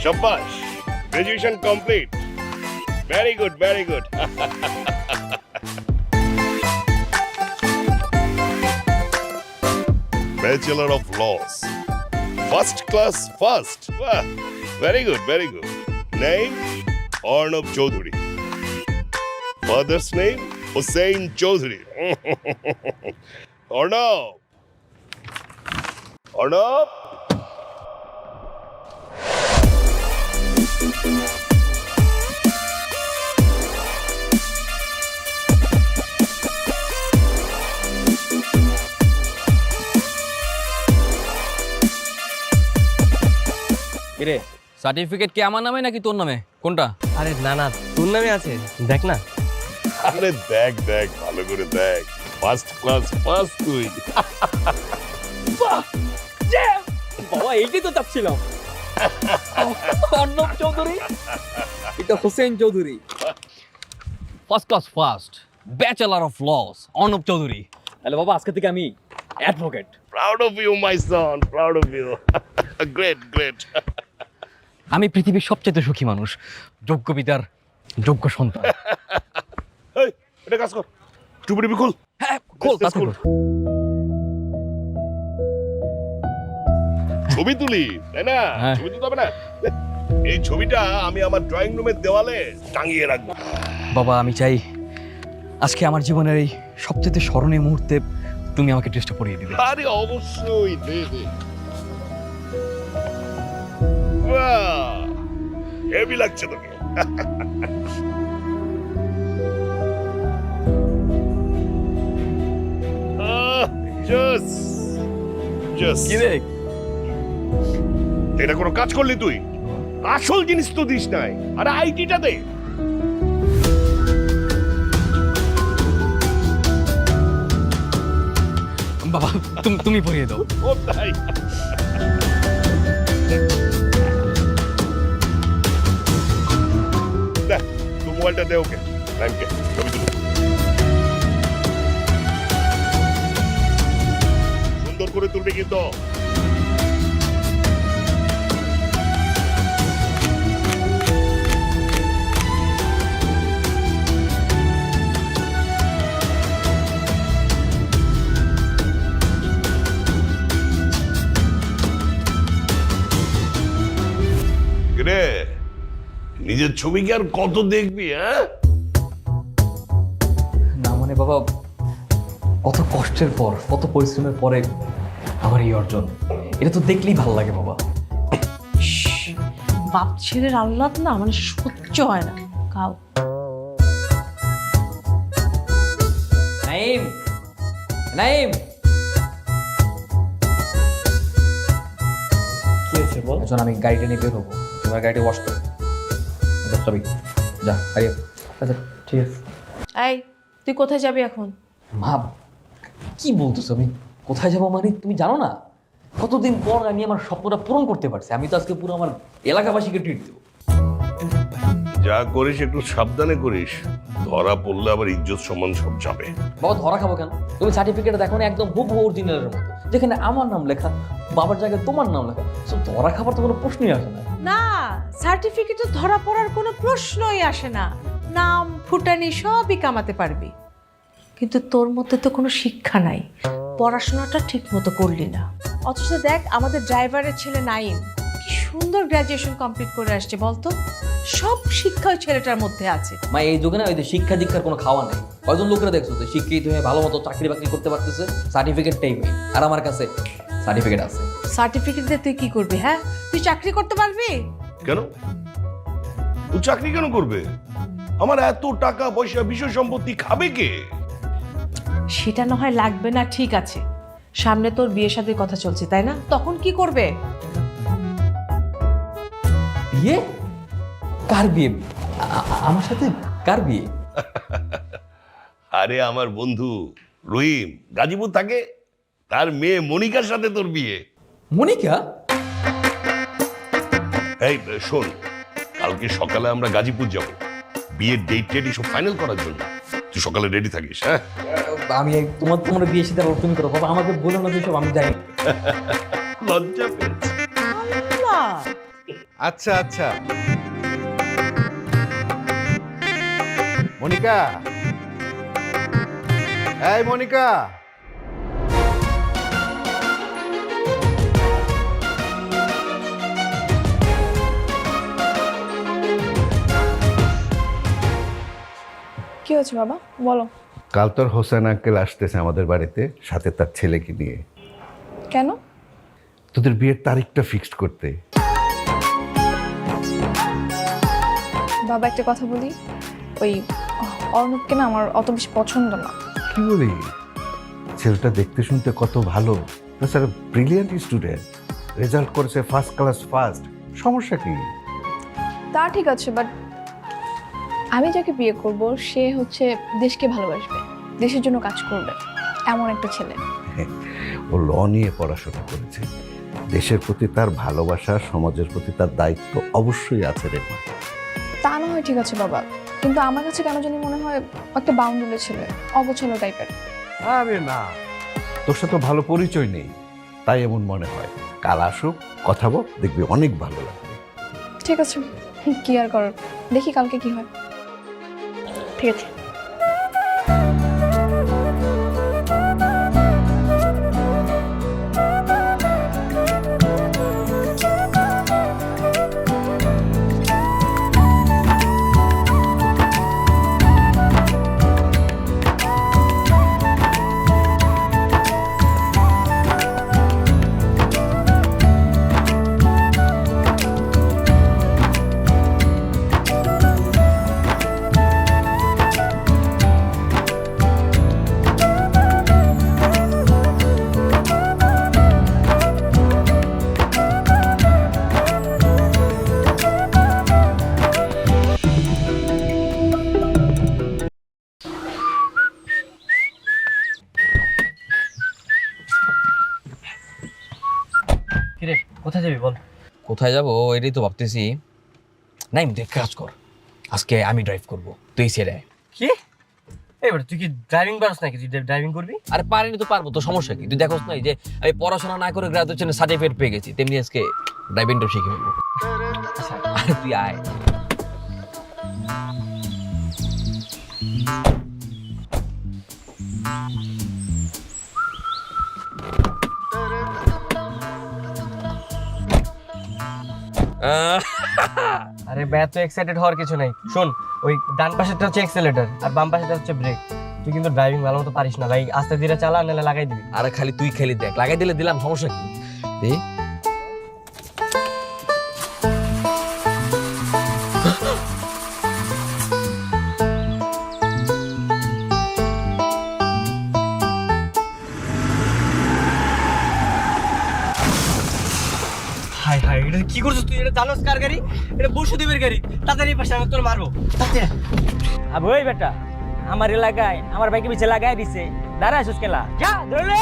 Shabash. Graduation complete. Very good, very good. Bachelor of Laws. First class first. Wow. Very good, very good. Name? Arnab Chaudhary. Father's name? Hussain Chaudhary. Arnab. Arnab. কিরে certificate কি আমার নামে নাকি তোর নামে কোনটা? আরে না না, তোর নামে আছে, দেখ না। আরে দেখ দেখ ভালো করে দেখ। ফার্স্ট ক্লাস ফার্স্ট তুই। বাবা এইটাই তো চাচ্ছিলাম। অর্ণব চৌধুরী, এটা Hossain Chowdhury. First class first, bachelor of laws, Arnab Chowdhury. তাহলে বাবা আজকে থেকে আমি advocate. Proud of you, my son. Proud of you. Great, great. আমি পৃথিবীর সবচেয়ে সুখী মানুষ, যোগ্য পিতার যোগ্য সন্তান। এই, এটা কাজ কর। টুপি টুপি খুল। হ্যাঁ খোল, Let's তাড়াতাড়ি খুল। খোল। ছবি তুলি, তাই না? হ্যাঁ। ছবি তুলতে হবে না? এই ছবিটা আমি আমার ড্রয়িং রুমের দেওয়ালে টাঙিয়ে রাখবো। বাবা আমি চাই আজকে আমার জীবনের এই সবচেয়ে স্মরণীয় মুহূর্তে তুমি আমাকে ড্রেসটা পরিয়ে দিবে। আরে অবশ্যই দে দে। বাহ! হেভি লাগছে তোকে। জস জস কি রে? এটা কোনো কাজ করলি তুই? আসল জিনিস তো দিস নাই। আরে আইটিটা দে। বাবা তুমি পরিয়ে দাও। ও তাই। দেখ তোর মোবাইলটা দে ওকে। টাইমকে ছবি তুলো। সুন্দর করে তুলবি কিন্তু। রে নিজের ছবি কি আর কত দেখবি? হ্যাঁ না মানে বাবা কত কষ্টের পর কত পরিশ্রমের পরে আমার এই অর্জন, এটা তো দেখলেই ভালো লাগে বাবা। বাপ ছেলের আহ্লাদ না মানে সহ্য হয় না। খাও। নাইম, নাইম কি হয়েছে বল? এখন আমি গাড়িটা নিয়ে বের হবো, তোমার গাড়িটা ওয়াশ করো। সবই যা হারিয়ে। আচ্ছা ঠিক আছে। এই তুই কোথায় যাবি এখন? মা কি বলতেছো? আমি কোথায় যাবো মানে তুমি জানো না? কতদিন পর আমি আমার স্বপ্নটা পূরণ করতে পারছি। আমি তো আজকে পুরো আমার এলাকাবাসীকে ট্রিট দেবো। যা করিস একটু সাবধানে করিস। ধরা পড়লে আবার ইজ্জত সম্মান সব যাবে। বাবা ধরা খাবো কেন? তুমি সার্টিফিকেট দেখো না, একদম হুবহু অরিজিনালের মতো, যেখানে আমার নাম লেখা, বাবার জায়গায় তোমার নাম লেখা। সো ধরা খাবার তো কোনো প্রশ্নই আসে না। না, সার্টিফিকেটে ধরা পড়ার কোনো প্রশ্নই আসে না। নাম ফুটানি সবই কামাতে পারবি, কিন্তু তোর মধ্যে তো কোনো শিক্ষা নাই, পড়াশোনাটা ঠিক মতো করলি না। অথচ দেখ আমাদের ড্রাইভারের ছেলে নাইম কি সুন্দর গ্র্যাজুয়েশন কমপ্লিট করে আসছে বলতো। সব শিক্ষা ওই ছেলেটার মধ্যে আছে। মা এই যুগে না ওই যে শিক্ষা দীক্ষার কোনো খাওয়া নাই। কয়জন লোকেরা দেখছো যে শিক্ষিত হয়ে ভালো মতো চাকরি বাকরি করতে পারতেছে, সার্টিফিকেটটাই নেই। আর আমার কাছে সার্টিফিকেট আছে। সার্টিফিকেট দিয়ে তুই কি করবি? হ্যাঁ, তুই চাকরি করতে পারবি? কেন ও চাকরি কেন করবে? আমার এত টাকা পয়সা বিষয় সম্পত্তি খাবে কে? সেটা না হয় লাগবে না, ঠিক আছে। সামনে তোর বিয়ে শাদীর কথা চলছে তাই না? তখন কি করবে? বিয়ে? কার বিয়ে? আমার সাথে কার বিয়ে? আরে আমার বন্ধু রহিম গাজীপুর থাকে, তার মেয়ে মনিকার সাথে তোর বিয়ে। মনিকা? এই শোন, কালকে সকালে আমরা গাজীপুর যাব বিয়ের ডেট টেট সব ফাইনাল করার জন্য। তুই সকালে রেডি থাকিস। হ্যাঁ আমি তোমার বিয়ে সাথে তুমি করো বাবা, আমাকে বলো না যেসব আমি জানি। লজ্জা পেয়েছি। আল্লাহ! আচ্ছা আচ্ছা মনিকা, এই মনিকা, কি হচ্ছে বাবা বলো। কাল তোর হোসেন আঙ্কেল আসতেছে আমাদের বাড়িতে, সাথে তার ছেলেকে নিয়ে। কেন? তোদের বিয়ের তারিখটা ফিক্সড করতে। বাবা একটা কথা বলি, ওই অর্ণবকে না আমার অত বেশি পছন্দ না। কি বলি? ছেলেটা দেখতে শুনতে কত ভালো, তাছাড়া ব্রিলিয়ান্ট স্টুডেন্ট, রেজাল্ট করেছে ফার্স্ট ক্লাস ফার্স্ট। সমস্যা কি? তা ঠিক আছে, বাট আমি যাকে বিয়ে করব সে হচ্ছে দেশকে ভালোবাসবে, দেশের জন্য কাজ করবে, এমন একটা ছেলে। ও ল নিয়ে পড়াশোনা করেছে, দেশের প্রতি তার ভালোবাসা, সমাজের প্রতি তার দায়িত্ব অবশ্যই আছে রে মা। তা না হয় ঠিক আছে বাবা, কিন্তু আমার কাছে কেন জানি মনে হয় একটা বাউন্ডুলে ছেলে, অগোছালো টাইপের। আরে না, তোর সাথে ভালো পরিচয় নেই, তাই এমন মনে হয়। কাল আসুক, কথা বল, দেখবি অনেক ভালো লাগবে। ঠিক আছে, কি আর করার, দেখি কালকে কি হয়। ঠিক আছে। কিরে কোথায় যাবি বল? কোথায় যাবো এটাই তো ভাবতেছি। নাই দেখ, কাজ কর, আজকে আমি ড্রাইভ করবো, তুই ছেড়ে। কি এবার তুই কি ড্রাইভিং পারস নাকি? তুই ড্রাইভিং করবি? আরে পারিনি তো পারবো, তো সমস্যা কি? তুই দেখোস না এই যে আমি পড়াশোনা না করে গ্রাজুয়েশনে সার্টিফিকেট পেয়ে গেছি, তেমনি আজকে ড্রাইভিংটা শিখে ফেলবো। আরে তুই আয়। আরে এত এক্সাইটেড হওয়ার কিছু নাই। শোন, ওই ডান পাশেরটা হচ্ছে এক্সেলেটর আর বাম পাশেরটা হচ্ছে ব্রেক। তুই কিন্তু ড্রাইভিং ভালো মতো পারিস না ভাই, আস্তে ধীরে চালা, নাহলে লাগাই দিবি। আরে খালি তুই খালি দেখ, লাগাই দিলে দিলাম, সমস্যা কি? দে। হাই হাই, এটা কি করছিস তুই? এটা জানোস কার গাড়ি? এটা বসুদেবের গাড়ি। তাড়াতাড়ি পাশে আমি তোর মারবো। তাড়াতাড়ি अब ওই বেটা আমার এলাকায় আমার বাইকে পিছে লাগাই দিছে, দাঁড়ায় সুস্কেলা যা ধরলে।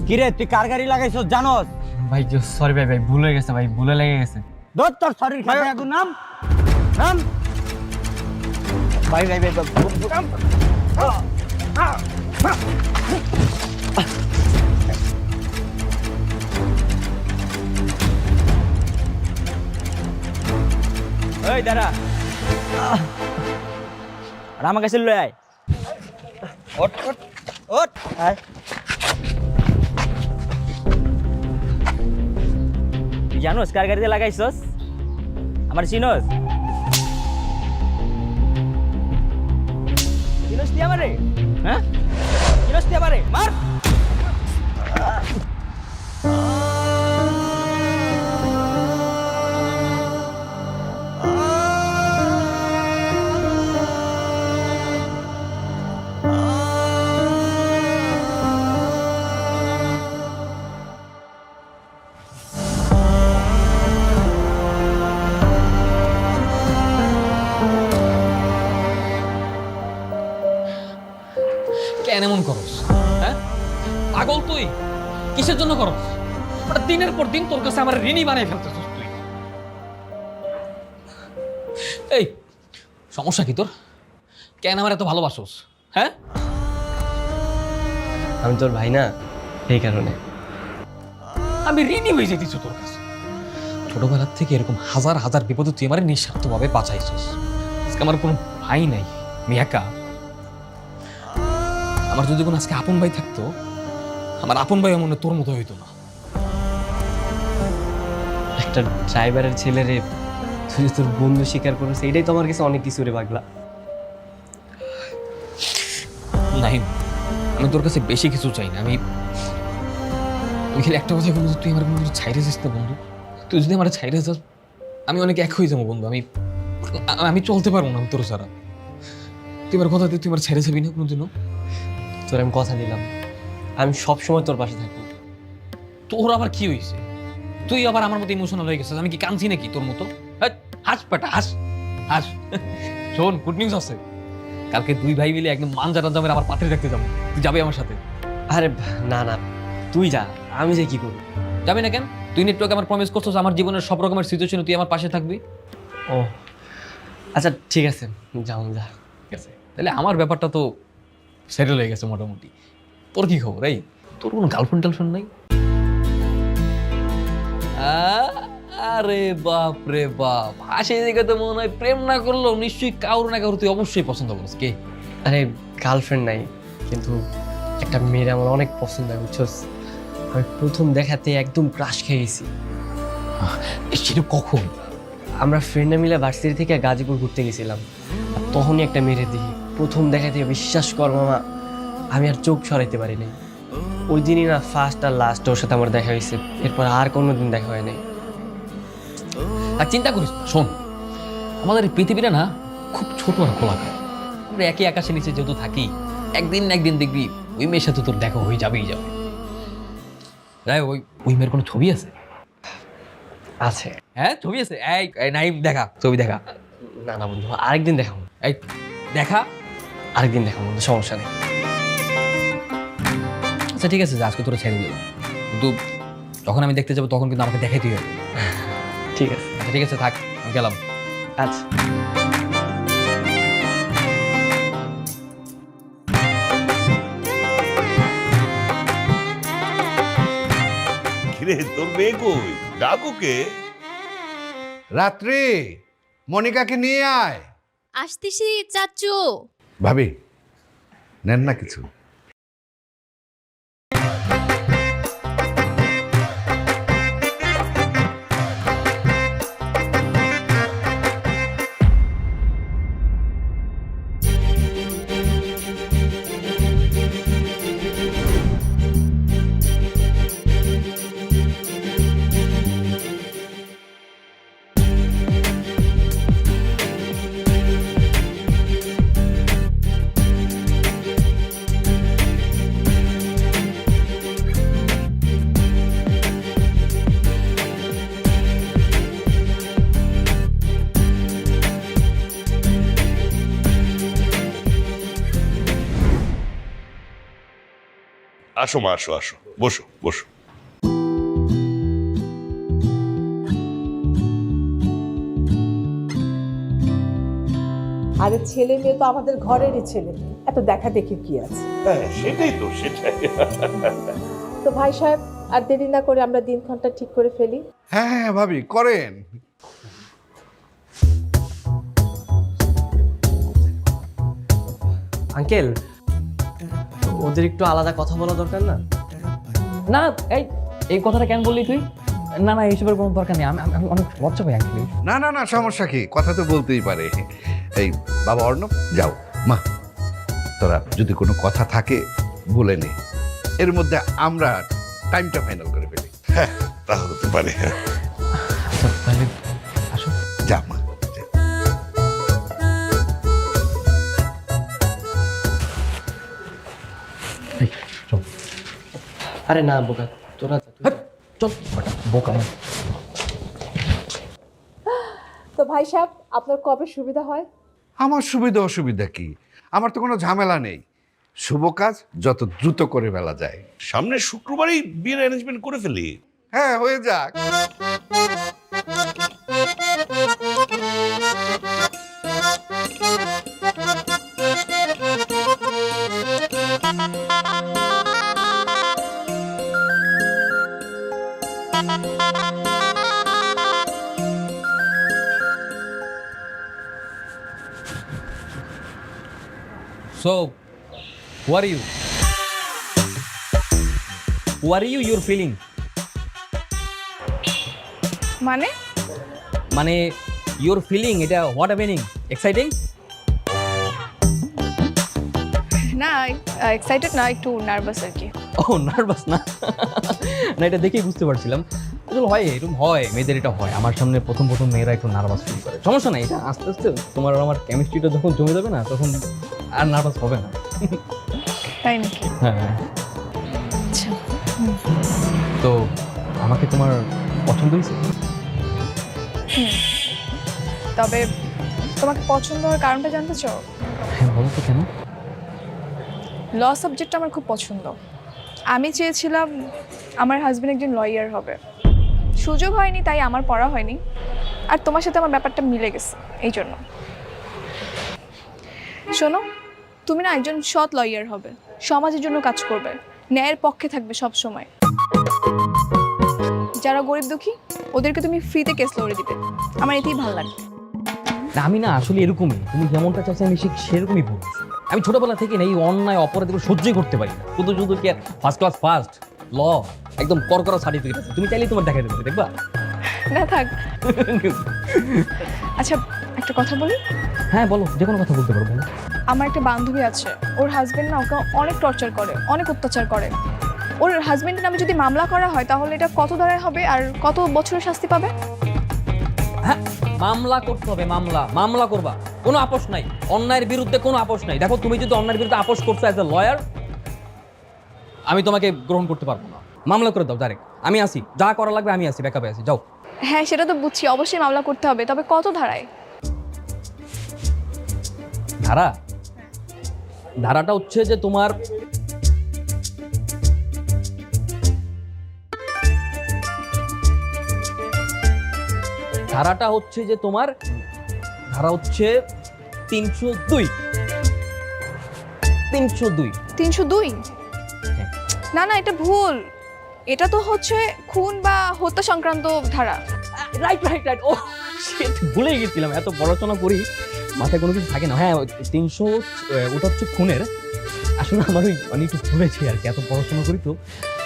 কিরে তুই কার গাড়ি লাগাইছ জানোস? ভাই সরি ভাই, ভুল হয়ে গেছে ভাই, ভুলে লেগে গেছে। দোস্ত তোর শরীর খেতে আগুন নাম নাম। ভাই ভাই ভাই ওই দাঁড়া, আর আমার কাছে লয়ে আয়। ওঠ ওঠ ওঠ আয়। তুই জানোস কার গাড়িতে লাগাইছস? আমার চিনোস? চিনোস তুই আমারে? হ্যাঁ চিনোস তুই আমারে? মার। কেন এমন করস? হ্যাঁ পাগল তুই? কিসের জন্য করস? ওটা দিনের পর দিন তোর কাছে আমার ঋণী বানাই ফেলতেছিস তুই। এই সমস্যা কি তোর? কেন আমার এত ভালোবাসোস? হ্যাঁ আমি তোর ভাই না, এই কারণে। আমি ঋণী হয়ে যেতেছি তোর কাছে। ছোটবেলার থেকে এরকম হাজার হাজার বিপদে তুই আমার নিঃস্বার্থভাবে বাঁচাইছিস। আজকে আমার কোনো ভাই নাই, আমি একা। আমার যদি কোনো আজকে আপন ভাই থাকতো, আমার আপন ভাই মনে তোর মতো হইতো না। একটা ড্রাইভারের ছেলেরে তুই তোর বন্ধু স্বীকার করেছে, এটাই তো আমার কাছে অনেক কিছু রে পাগলা। নাই, আমি তোর কাছে বেশি কিছু চাই না। আমি খালি একটা কথা বলবো, তুই আমার কোনো ছাইরে যাস না বন্ধু। তুই যদি আমার ছাইরে যাস, আমি অনেক এক হয়ে যাবো বন্ধু। আমি চলতে পারবো না তোর ছাড়া। তুই আমার কথা দিয়ে তুই আমার ছেড়ে যাবি না কোনোদিনও। তোর আমি কথা দিলাম, আমি সব সময় তোর পাশে থাকবো। তোর আবার কি হয়েছে? তুই আবার আমার মতো ইমোশনাল হয়ে গেছিস। আমি কি কাঁদছি নাকি তোর মতো? হাস পেটা হাস হাস। শোন, গুড নিউজ আছে। কালকে দুই ভাই মিলে একদম মানজা টানজামের আমার পাত্রে রাখতে যাবো। তুই যাবি আমার সাথে? আরে না না, তুই যা, আমি যে কি করবো? যাবি না কেন? তুই নেটওয়ার্কে আমার প্রমিস করছিস আমার জীবনের সব রকমের সিচুয়েশনে তুই আমার পাশে থাকবি। ও আচ্ছা ঠিক আছে, যাও যা। ঠিক আছে, তাহলে আমার ব্যাপারটা তো সেটেল হয়ে গেছে মোটামুটি। তোর কি খবর? এই তোর কোনো গার্লফ্রেন্ড টার্লফ্রেন্ড নাই? আরে বাপ রে বাপ, হাসি দেখে তো মনে হয় প্রেম না করলেও নিশ্চয়ই কারো না কারো তুই অবশ্যই পছন্দ করিস। কে? আরে গার্লফ্রেন্ড নাই, কিন্তু একটা মেয়ের আমার অনেক পছন্দ হয়, বুঝছস? আমি প্রথম দেখাতে একদম ক্রাশ খেয়ে গেছি। সেটা কখন? আমরা ফ্রেন্ডে মিলে ভার্সিটি থেকে গাজীপুর ঘুরতে গেছিলাম, আর তখনই একটা মেয়ের দেখি। প্রথম দেখাতে বিশ্বাস কর মামা, আমি আর চোখ সরাইতে পারি নাই। ওই দিনই না ফার্স্ট আর লাস্ট ওর সাথে আমার দেখা হয়েছে, এরপর আর কোনোদিন দেখা হয় নাই। আর চিন্তা করিস না, শোন, আমাদের এই পৃথিবীটা না খুব ছোট আর খোলাকার। আমরা একই আকাশের নিচে যেহেতু থাকি, একদিন না একদিন দেখবি ওই মেয়ের সাথে তোর দেখা হয়ে যাবেই যাবে। ওই মেয়ের কোনো ছবি আছে? আছে। হ্যাঁ, ছবি আছে? এই নাইম, দেখা ছবি, দেখা। না না বন্ধু, আরেকদিন দেখাবো। এই দেখা, আরেকদিন দেখাবো বন্ধু, সমস্যা নেই। আচ্ছা ঠিক আছে, আজকে তোরা ছেড়ে দিল, কিন্তু যখন আমি দেখতে যাবো তখন কিন্তু আমাকে দেখাইতেই হবে। ঠিক আছে। আচ্ছা ঠিক আছে, থাক, আমি গেলাম। আচ্ছা। কিরে, তোর মেয়ে কই? ডাকুকে। রাত্রি, মনিকাকে নিয়ে আয়। আসতেছি চাচু। ভাবি, নেন না কিছু। আসো মা, আসো আসো, বসো বসো। আরে ছেলে মেয়ে তো আমাদের ঘরেরই ছেলে মেয়ে, এত দেখা দেখি কি আছে? হ্যাঁ সেটাই তো, সেটাই। তো ভাই সাহেব, আর দেরি না করে আমরা দিনক্ষণটা ঠিক করে ফেলি। হ্যাঁ হ্যাঁ ভাবি, করেন। আঙ্কেল, ওদের একটু আলাদা কথা বলা দরকার না? না, এই কথাটা কেন বললি তুই? না না, এইসবের কোনো দরকার নেই। আমি অনেক লজ্জা পাই আঙ্কেল। না না না, সমস্যা কি, কথা তো বলতেই পারে। এই বাবা অর্ণব, যাও। মা, তোরা যদি কোনো কথা থাকে বলে নে, এর মধ্যে আমরা টাইমটা ফাইনাল করে ফেলি। হ্যাঁ, তা হতে পারে। হ্যাঁ, আচ্ছা তাহলে আসো। যা মা, যা। চল। আরে না বোকা, তোরা চল, বোকা না। তো ভাই সাহেব, আপনার কবে সুবিধা হয়? আমার সুবিধা অসুবিধা কি? আমার তো কোনো ঝামেলা নেই। শুভ কাজ যত দ্রুত করে ফেলা যায়। সামনের শুক্রবারই বিয়ের অ্যারেঞ্জমেন্ট করে ফেলি। হ্যাঁ, হয়ে যাক। So, who are you? Who are you? You're feeling? মানে মানে you're feeling এটা what happening? Exciting? না, এক্সাইটেড না, একটু নার্ভাস আর কি। ও নার্ভাস না না এটা দেখেই বুঝতে পারছিলাম আসলে হয় এরকম হয় মেয়েদের এটা হয় আমার সামনে প্রথম প্রথম মেয়েরা একটু নার্ভাস ফিল করে সমস্যা নাই এটা আস্তে আস্তে তোমার আর আমার কেমিস্ট্রিটা যখন জমে যাবে না তখন আর নার্ভাস হবে না তাই নাকি? হ্যাঁ আচ্ছা, তো আমাকে তোমার পছন্দ হয়েছে তবে তোমাকে পছন্দ হওয়ার কারণটা জানতে চাও? হ্যাঁ বলো তো কেন ল সাবজেক্টটা আমার খুব পছন্দ। আমি চেয়েছিলাম আমার হাজবেন্ড একজন লয়ার হবে, সুযোগ হয়নি তাই আমার পড়া হয়নি, আর তোমার সাথে আমার ব্যাপারটা মিলে গেছে এই জন্য। শোনো, তুমি না একজন সৎ লয়ার হবে, সমাজের জন্য কাজ করবে, ন্যায়ের পক্ষে থাকবে সব সময়। যারা গরিব দুঃখী ওদেরকে তুমি ফ্রিতে কেস লড়ে দিবে, আমার এতেই ভালো লাগবে। না আমি না আসলে এরকমই তুমি যেমনটা চাচ্ছি আমি সেরকমই বলছি আমি ছোটবেলা থেকে না এই অন্যায় অপরাধ এগুলো সহ্যই করতে পারি না শুধু শুধু কি ফার্স্ট ক্লাস ফার্স্ট ল একদম করকরা সার্টিফিকেট আছে তুমি চাইলেই তোমার দেখাই দেবে দেখবা না থাক। আচ্ছা, একটা কথা বলি। হ্যাঁ বলো যে কোনো কথা বলতে পারো বলো আমার একটা বান্ধবী আছে, ওর হাজবেন্ড না ওকে অনেক টর্চার করে, অনেক অত্যাচার করে। ওর হাজবেন্ডের নামে যদি মামলা করা হয় তাহলে এটা কত ধারায় হবে আর কত বছরের শাস্তি পাবে? হ্যাঁ মামলা করতে হবে মামলা করবা কোনো আপোষ নাই অন্যায়ের বিরুদ্ধে কোনো আপোষ নাই দেখো তুমি যদি অন্যায়ের বিরুদ্ধে আপোষ করছো অ্যাজ এ লয়ার আমি তোমাকে গ্রহণ করতে পারবো না মামলা করে দাও ডাইরেক্ট আমি আসি যা করা লাগবে আমি আসি ব্যাকআপে আসি যাও হ্যাঁ সেটা তো বুঝছি, অবশ্যই মামলা করতে হবে, তবে কত ধারায়? ধারাটা হচ্ছে যে তোমার ধারা হচ্ছে 302 302? না না, এটা ভুল, এটা তো হচ্ছে খুন বা হত্যা সংক্রান্ত ধারা। রাইট ও শিট ভুলে গেছিলাম এত পড়াশোনা করি মাথায় কোনো কিছু থাকে না হ্যাঁ 300 ওটা হচ্ছে খুনের আসলে আমার ওই মানে একটু ভুলেছি আর কি এত পড়াশোনা করি তো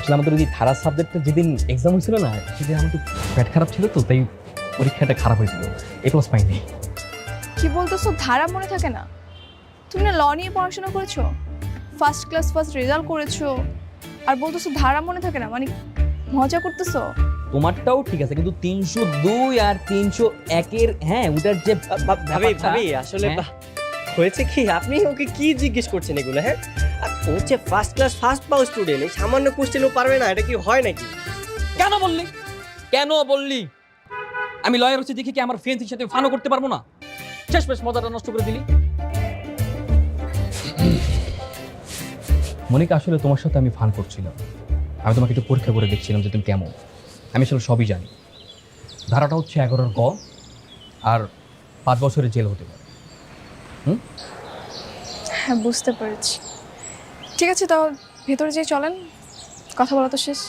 আসলে আমাদের ওই ধারা সাবজেক্টটা যেদিন এক্সাম হয়েছিল না সেদিন আমার একটু পেট খারাপ ছিল তো তাই পরীক্ষাটা খারাপ হয়েছিল এ প্লাস পাইনি কি বলতেছো, ধারা মনে থাকে না? তুমি না ল নিয়ে পড়াশোনা করেছো, ফার্স্ট ক্লাস ফার্স্ট রেজাল্ট করেছো, আর বলতেছো ধারা মনে থাকে না? মানে মজা করতেছো? তোমারটাও ঠিক আছে কিন্তু 302 আর 301 এর হ্যাঁ ওটার যে ভাবি আসলে হ্যাঁ? হয়েছে কি, আপনি ওকে কি জিজ্ঞেস করছেন এগুলো? হ্যাঁ, আর ও হচ্ছে ফার্স্ট ক্লাস ফার্স্ট পাও স্টুডেন্ট, এই সামান্য কোশ্চেনও পারবে না, এটা কি হয় নাকি? কেন বললি আমি লয়ার হচ্ছে দেখি কি আমার ফ্রেন্ডসের সাথে ফানও করতে পারবো না শেষ মজাটা নষ্ট করে দিলি মনিকা আসলে তোমার সাথে আমি ফান করছিলাম আমি তোমাকে একটু পরীক্ষা করে দেখছিলাম যে তুমি কেমন আমি আসলে সবই জানি ধারাটা হচ্ছে 11 গ আর 5 বছরের জেল হতে পারে হ্যাঁ বুঝতে পেরেছি। ঠিক আছে, তাও ভেতরে যেয়ে চলেন, কথা বলা তো শেষ,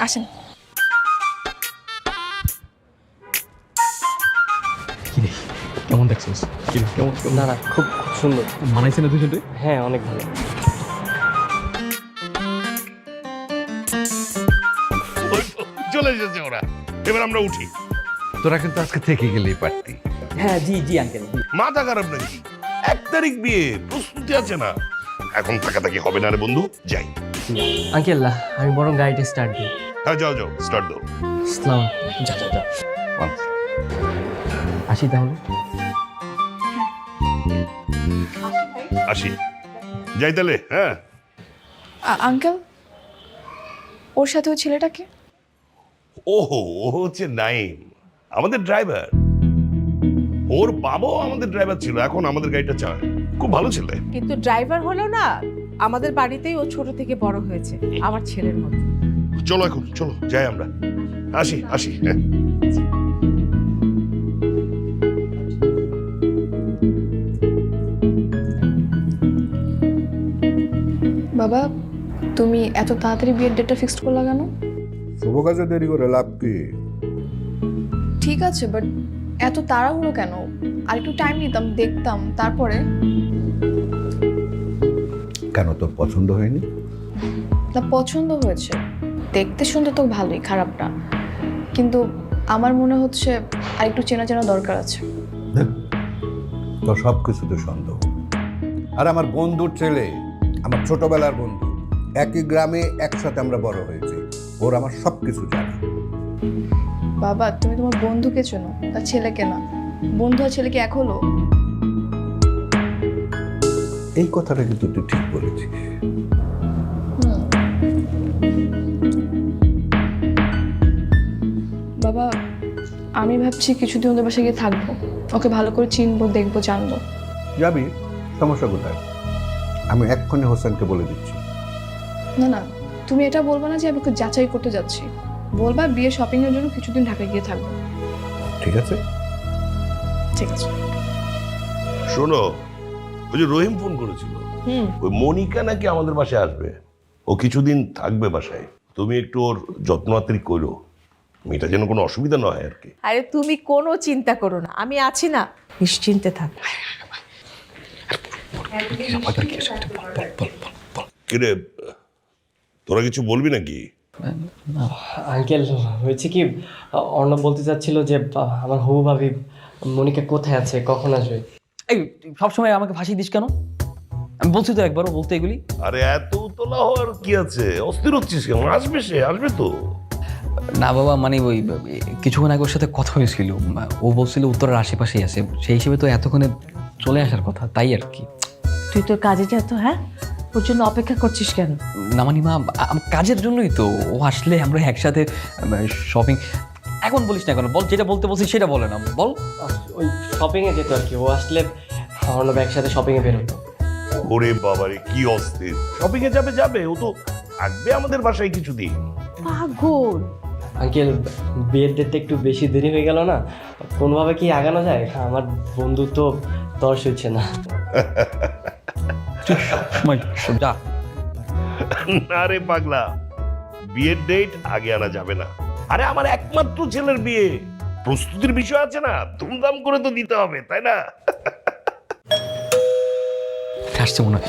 আসেন। কি রে কেমন দেখছিস কেমন না না, খুব সুন্দর মানাইছে না দুজনে হ্যাঁ, অনেক ভালো। চলে এসেছে ওরা এবার আমরা উঠি তোরা কিন্তু আজকে থেকে গেলেই পারতি। হ্যাঁ জি আঙ্কেল মাথা খারাপ নাকি 1 তারিখ বিয়ে প্রস্তুতি আছে না এখন থাকাথাকি হবে না রে বন্ধু যাই আঙ্কেল আমি বরং গাড়িটা স্টার্ট দিই। হ্যাঁ যাও স্টার্ট দাও ইসলাম যা One. আসি তাহলে আসি যাই তাহলে হ্যাঁ আঙ্কেল, ওর সাথে ওই ছেলেটাকে? ওহো ও হচ্ছে নাইম আমাদের ড্রাইভার ওর বাবাও আমাদের ড্রাইভার ছিল এখন আমাদের গাড়িটা চালায় খুব ভালো ছেলে কিন্তু ড্রাইভার হলো না, আমাদের বাড়িতেই ও ছোট থেকে বড় হয়েছে আমার ছেলের মতো। চলো এখন চলো যাই আমরা আসি হ্যাঁ বাবা, তুমি এত তাড়াতাড়ি বিয়ের ডেটটা ফিক্সড করলা কেন? শুভ কাজে দেরি করে লাভ কি? ঠিক আছে, বাট এত তাড়াহুড়ো কেন? আর একটু টাইম নিতাম, দেখতাম, তারপরে। কেন, তোর পছন্দ হয়নি? তা পছন্দ হয়েছে, দেখতে শুনতে তো ভালোই, খারাপ না, কিন্তু আমার মনে হচ্ছে আর একটু চেনা চেনা দরকার আছে। তোর সব কিছুতে সন্দেহ। আর আমার বন্ধুর ছেলে, আমার ছোটবেলার বন্ধু, একই গ্রামে একসাথে আমরা বড় হয়েছি, ওর আমার সব কিছু জানে। বাবা, তুমি তোমার বন্ধুকে চেনো, তার ছেলেকে না। বন্ধু আর ছেলে কি এক হলো? এই কথাটা কিন্তু তুই ঠিক বলেছিস। বাবা, আমি ভাবছি কিছুদিন ওদের বাসায় গিয়ে থাকবো, ওকে ভালো করে চিনবো, দেখবো, জানবো। যাবি, সমস্যা কোথায়? আমি এক্ষুনি হোসেনকে বলে দিচ্ছি। না না, তুমি এটা বলবা না যে আমি ওকে যাচাই করতে যাচ্ছি। বলবা বিয়ে শপিং এর জন্য কিছুদিন ঢাকায় গিয়ে থাকবো। ঠিক আছে? ঠিক আছে। শোনো, ওই যে রহিম ফোন করেছিল, ওই মনিকা নাকি আমাদের বাসায় আসবে, ও কিছুদিন থাকবে বাসায়। তুমি একটু ওর যত্নআত্রি করো, মেয়েটা যেন কোনো অসুবিধা না হয় আর কি। আরে তুমি কোনো চিন্তা করো না, আমি আছি না, নিশ্চিন্তে থাক। কিরে, তোরা কিছু বলবি নাকি? আঙ্কেল, হয়েছে কি, অর্ণব বলতে চাচ্ছিল যে আমার হবু ভাবি মনিকা কোথায় আছে, কখন আসবে। এই সবসময় আমাকে ফাঁসি দিস কেন? আমি বলছি তো একবারও বলতে এগুলি। আরে এত উতলা হওয়ার কি আছে, অস্থির হচ্ছিস কেন? আসবে, সে আসবে তো। না বাবা, মানে ওই কিছুক্ষণ আগে ওর সাথে কথা হয়েছিল, ও বলছিল উত্তরের আশেপাশেই আছে, সেই হিসেবে তো এতক্ষণে চলে আসার কথা, তাই আর কি। তুই তোর কাজে যা তো, হ্যাঁ? ওর জন্য অপেক্ষা করছিস কেন? না মানে মা, কাজের জন্যই তো। ও আসলে আমরা একসাথে শপিং। এখন বলিস না, এখন বল, যেটা বলতে বলছিস সেটা বলে না, বল। ওই শপিংয়ে যেত আর কি, ও আসলে অর্ণব একসাথে শপিংয়ে বেরোতো। ওরে বাবারে, কি অস্থির! শপিং এ যাবে যাবে, ও তো থাকবে আমাদের বাসায় কিছুদিন। পাগল! আঙ্কেল, বিয়ের ডেটটা একটু বেশি দেরি হয়ে গেল না? কোনোভাবে কি আগানো যায়? আমার বন্ধু তো তর্স হচ্ছে না। যা। না রে পাগলা, বিয়ের ডেট আগে আনা যাবে না। আরে আমার একমাত্র ছেলের বিয়ে, প্রস্তুতির বিষয় আছে না, ধুমধাম করে তো দিতে হবে, তাই না? আসছে মনে হয়।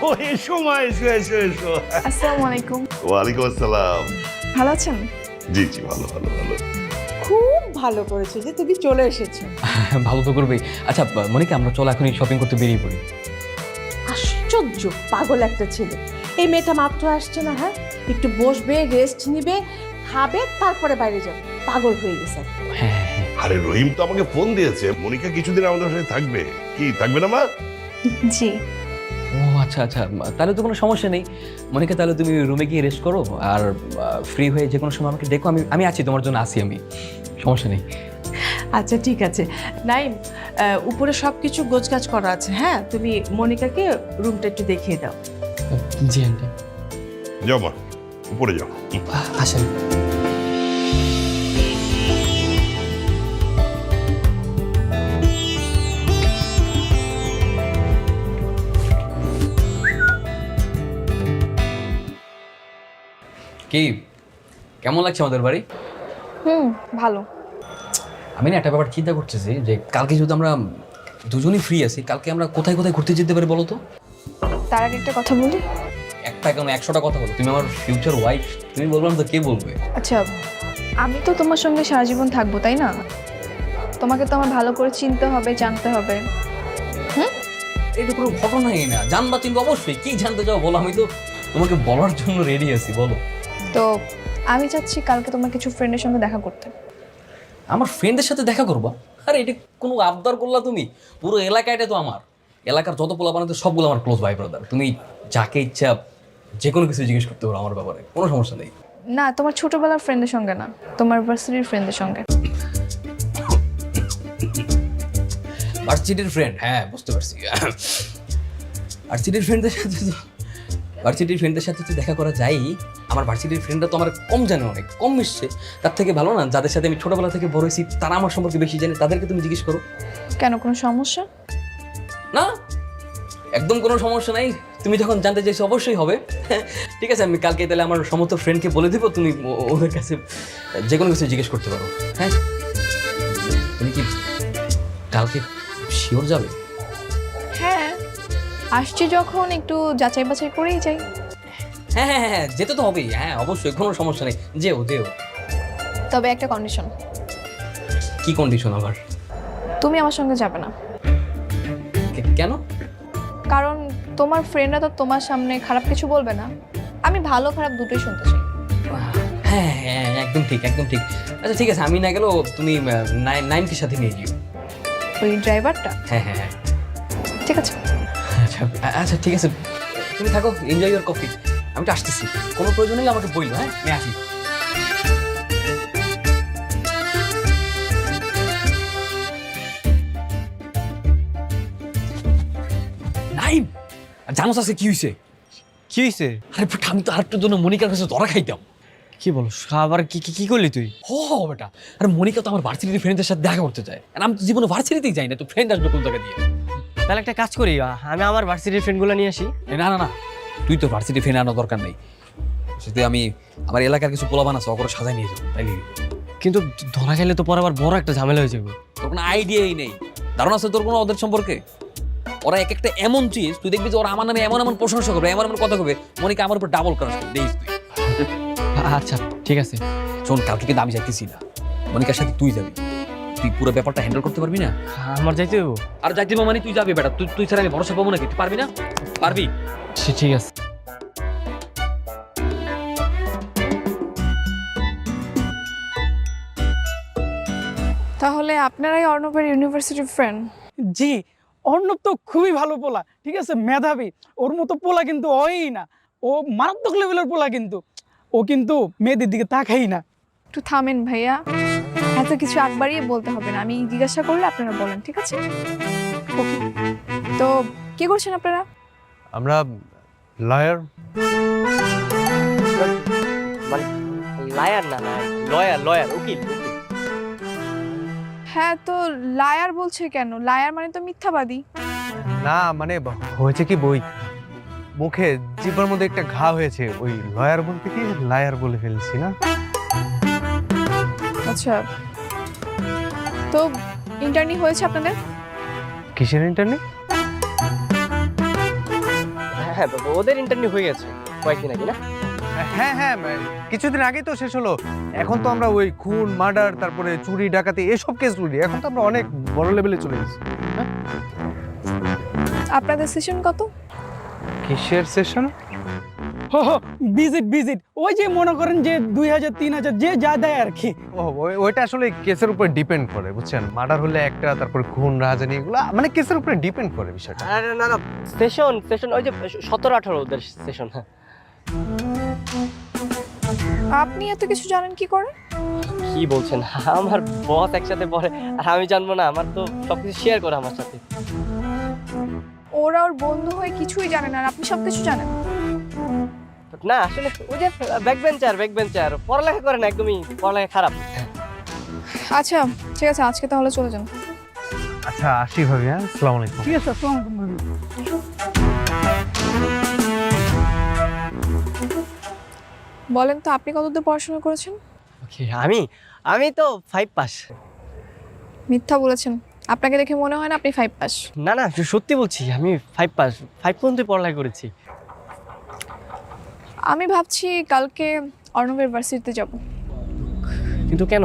ও এসো মা, এসো এসো এসো। আসসালামু আলাইকুম। ওয়ালাইকুম আসসালাম। ভালো আছেন? জি জি, ভালো ভালো ভালো। খুব ভালো করেছো যে তুমি চলে এসেছো। ভালো তো করবেই। আচ্ছা মনিকা, আমরা চলো এখনই শপিং করতে বেরিয়ে পড়ি। আশ্চর্য পাগল একটা ছেলে। এই মেয়েটা মাত্র আসছে না, হ্যাঁ? একটু বসবে, রেস্ট নিবে, খাবে, তারপরে বাইরে যাবে। পাগল হয়ে গেছে। হ্যাঁ। আরে রহিম তো আমাকে ফোন দিয়েছে, মনিকা কিছুদিন আমাদের সাথে থাকবে। কি থাকবে না মা? জি। ও আচ্ছা আচ্ছা, তাহলে তো কোনো সমস্যা নেই। মনিকা, তাহলে তুমি রুমে গিয়ে রেস্ট করো, আর ফ্রি হয়ে যে কোনো সময় আমাকে দেখো, আমি আছি, তোমার জন্য আসি আমি, সমস্যা নেই। আচ্ছা ঠিক আছে নাইম, উপরে সব কিছু গোছগাছ করা আছে, হ্যাঁ? তুমি মনিকাকে রুমটা একটু দেখিয়ে দাও। জি আন্টি। যাও মা, উপরে যাও। আসেন। কি কেমন লাগছে আমাদের বাড়ি? ভালো। আমি না একটা ব্যাপার চিন্তা করতেছি, যে কালকে যদি আমরা দুজনই ফ্রি আছি, কালকে আমরা কোথায় কোথায় ঘুরতে যেতে পারি বলো তো? তার আগে একটা কথা বলি। একটা কেন, 100টা কথা বলো। তুমি আমার ফিউচার ওয়াইফ, তুমি বলবো না তো কে বলবে? আচ্ছা, আমি তো তোমার সঙ্গে সারা জীবন থাকবো, তাই না? তোমাকে তো আমার ভালো করে চিনতে হবে, জানতে হবে। এটা কোনো ঘটনাই না, জানবা চিনবো অবশ্যই। কি জানতে চাও বলো, আমি তো তোমাকে বলার জন্য রেডি আছি, বলো। তো আমি চাচ্ছি কালকে তোমার কিছু ফ্রেন্ডের সঙ্গে দেখা করতে। আমার ফ্রেন্ডের সাথে দেখা করবা? আরে এটা কোনো আবদার করলা তুমি? পুরো এলাকাটা তো আমার, এলাকার যত পোলাপান আছে সবগুলো আমার ক্লোজ ভাই ব্রাদার। তুমি যাকে ইচ্ছা যে কোনো কিছু জিজ্ঞেস করতে পারো আমার ব্যাপারে, কোনো সমস্যা নেই। না, তোমার ছোটবেলার ফ্রেন্ডের সঙ্গে না, তোমার ভার্সিটির ফ্রেন্ডের সঙ্গে। ভার্সিটির ফ্রেন্ড, হ্যাঁ বুঝতে পারছি। ভার্সিটির ফ্রেন্ডদের সাথে তো দেখা করা যায়। আমার ভার্সিটির ফ্রেন্ডরা তো আমার কম জানে, অনেক কম মিশছে। তার থেকে ভালো না, যাদের সাথে আমি ছোটবেলা থেকে বড় হয়েছি তারা আমার সম্পর্কে বেশি জানে, তাদেরকে তুমি জিজ্ঞেস করো। কেন, কোনো সমস্যা? না, একদম কোনো সমস্যা নাই। তুমি যখন জানতে চাইছো অবশ্যই হবে। ঠিক আছে, আমি কালকে তাহলে আমার সমস্ত ফ্রেন্ডকে বলে দেবো, তুমি ওদের কাছে যে কোনো কিছু জিজ্ঞেস করতে পারো। হ্যাঁ, তুমি কি কালকে শিওর যাবে? হ্যাঁ, আসছি যখন একটু যাচাই বাছাই করেই যাই। হ্যাঁ হ্যাঁ হ্যাঁ, যেতে তো হবেই। হ্যাঁ অবশ্যই, কোনো সমস্যা নেই, যেও। তবে একটা কন্ডিশন। কি কন্ডিশন আবার? তুমি আমার সঙ্গে যাবে না। কেন? কারণ তোমার ফ্রেন্ডরা তো তোমার সামনে খারাপ কিছু বলবে না, আমি ভালো খারাপ দুটোই শুনতে চাই। হ্যাঁ হ্যাঁ, একদম ঠিক, একদম ঠিক। আচ্ছা ঠিক আছে, আমি না গেলেও তুমি নাইমকে সাথে নিয়ে যেও। ওই ড্রাইভারটা? হ্যাঁ হ্যাঁ হ্যাঁ, ঠিক আছে। আচ্ছা আচ্ছা ঠিক আছে, তুমি থাকো, এনজয় ইউর কফি। আমি তো আসতেছি, কোনো প্রয়োজন হলে আমাকে বললো। হ্যাঁ, আমি আসি। নাইম, জানোস আছে কি হয়েছে? কি হয়েছে? আরে বেটা, আমি তো আরেকটার জন্য মনিকার কাছে ধরা খাইতাম। কি বলো, আবার কি কি কি করলি তুই? বেটা, আরে মনিকা তো আমার ভার্সিটির ফ্রেন্ডদের সাথে দেখা করতে চায়, আর আমি তো জীবনে ভার্সিটিতেই যাই না, তো ফ্রেন্ড আসবে কোন জায়গা দিয়ে? তাহলে একটা কাজ করি, আমি আমার ভার্সিটির ফ্রেন্ডগুলো নিয়ে আসি। না না না, তুই তো ভার্সিটি ফ্রেন্ড আনার দরকার নেই। সেটা আমি আমার এলাকার কিছু পোলাবান আছে, ওগুলো সাজাই নিয়ে যাবো, তাইলে কিন্তু ধরা খেলে তো পরে আবার বড় একটা ঝামেলা হয়ে যাবে। তোর কোনো আইডিয়াই নেই, ধারণা আছে তোর কোনো ওদের সম্পর্কে? ওরা এক একটা এমন চিজ, তুই দেখবি যে ওরা আমার নামে এমন এমন প্রশংসা করবে, এমন এমন কথা করবে, মনিকা আমার উপর ডাবল ক্রাশ করবে। দেখিস তুই। আচ্ছা ঠিক আছে, শোন, কালকে কিন্তু আমি যাইতেছি না, মনিকার সাথে তুই যাবি। তুই পুরো ব্যাপারটা হ্যান্ডেল করতে পারবি না? আমার যাইতে হবো। আর যাইতে মানে তুই যাবি বেটা, তুই ছাড়া আমি ভরসা পাবো নাকি? তুই পারবি না? পারবি? ঠিক আছে। তাহলে আপনারাই অর্ণবের ইউনিভার্সিটির ফ্রেন্ড? জি, অর্ণব তো খুবই ভালো পোলা, ঠিক আছে, মেধাবী। ওর মতো পোলা কিন্তু হয়ই না, ও মারাত্মক লেভেলের পোলা। কিন্তু ও কিন্তু মেয়েদের দিকে তাকাই না। একটু থামেন ভাইয়া, এত কিছু একবারই বলতে হবে না, আমি জিজ্ঞাসা করলে আপনারা বলেন, ঠিক আছে? ওকে, তো কি করছেন আপনারা? আমরা লয়ার। লায়ার না, লয়ার, লয়ার, উকিল। হ্যাঁ, তো লায়ার বলছে কেন? লায়ার মানে তো মিথ্যাবাদী। না মানে হয়েছে কি, বই মুখে জিহ্বার মধ্যে একটা ঘা হয়েছে, ওই লয়ার বলতে কি লায়ার বলে ফেলছি না। আচ্ছা, তো ইন্টারনি হয়েছে আপনাদের? কিসের ইন্টারনেট? হ্যাঁ, ওদের ইন্টারভিউ হয়ে গেছে কয়েকদিন আগে না? হ্যাঁ হ্যাঁ, কিছুদিন আগেই তো শেষ হলো। এখন তো আমরা ওই খুন, মার্ডার, তারপরে চুরি, ডাকাতি এসব কেস লুড়ি। এখন তো আমরা অনেক বড় লেভেলে চলে গেছি। আপনাদের সেশন কত? কিসের সেশন? ভিজিট ভিজিট, ওই যে মনে করেন যে 2000 3000 যে যা দেয় আর কি। ওইটা আসলে কেসের উপর ডিপেন্ড করে, বুঝছেন। মার্ডার হলে একটা, তারপরে খুন, রাহাজানি, এগুলো মানে কেসের উপরে ডিপেন্ড করে বিষয়টা। আরে না না, সেশন সেশন ওই যে 17-18 ওদের সেশন। হ্যাঁ, আপনি এত কিছু জানেন কি করে? কি বলছেন? আমার বস একসাথে পড়ে, আর আমি জানবো না? আমার তো সবকিছু শেয়ার করে আমার সাথে। ওরা ওর বন্ধু হয়ে কিছুই জানে না, আর আপনি সবকিছু জানেন? না আসলে ওই যে ব্যাক বেঞ্চার পড়ালেখা করে না, একদমই পড়ালেখা খারাপ। আচ্ছা ঠিক আছে, আজকে তাহলে চলে যান। আচ্ছা আসি ভাবি, হ্যাঁ, আসসালামু আলাইকুম। ঠিক আছে, আসসালামু আলাইকুম ভাবি। বলেন তো, আপনি কতদূর পড়াশোনা করেছেন? ওকে, আমি তো 5 পাস। মিথ্যা বলেছেন, আপনাকে দেখে মনে হয় না আপনি 5 পাস। না না, সত্যি বলছি, আমি 5 পাস, 5 পর্যন্ত পড়ালেখা করেছি। আমি ভাবছি কালকে অর্ণবের ভার্সিটিতে যাব। কিন্তু কেন?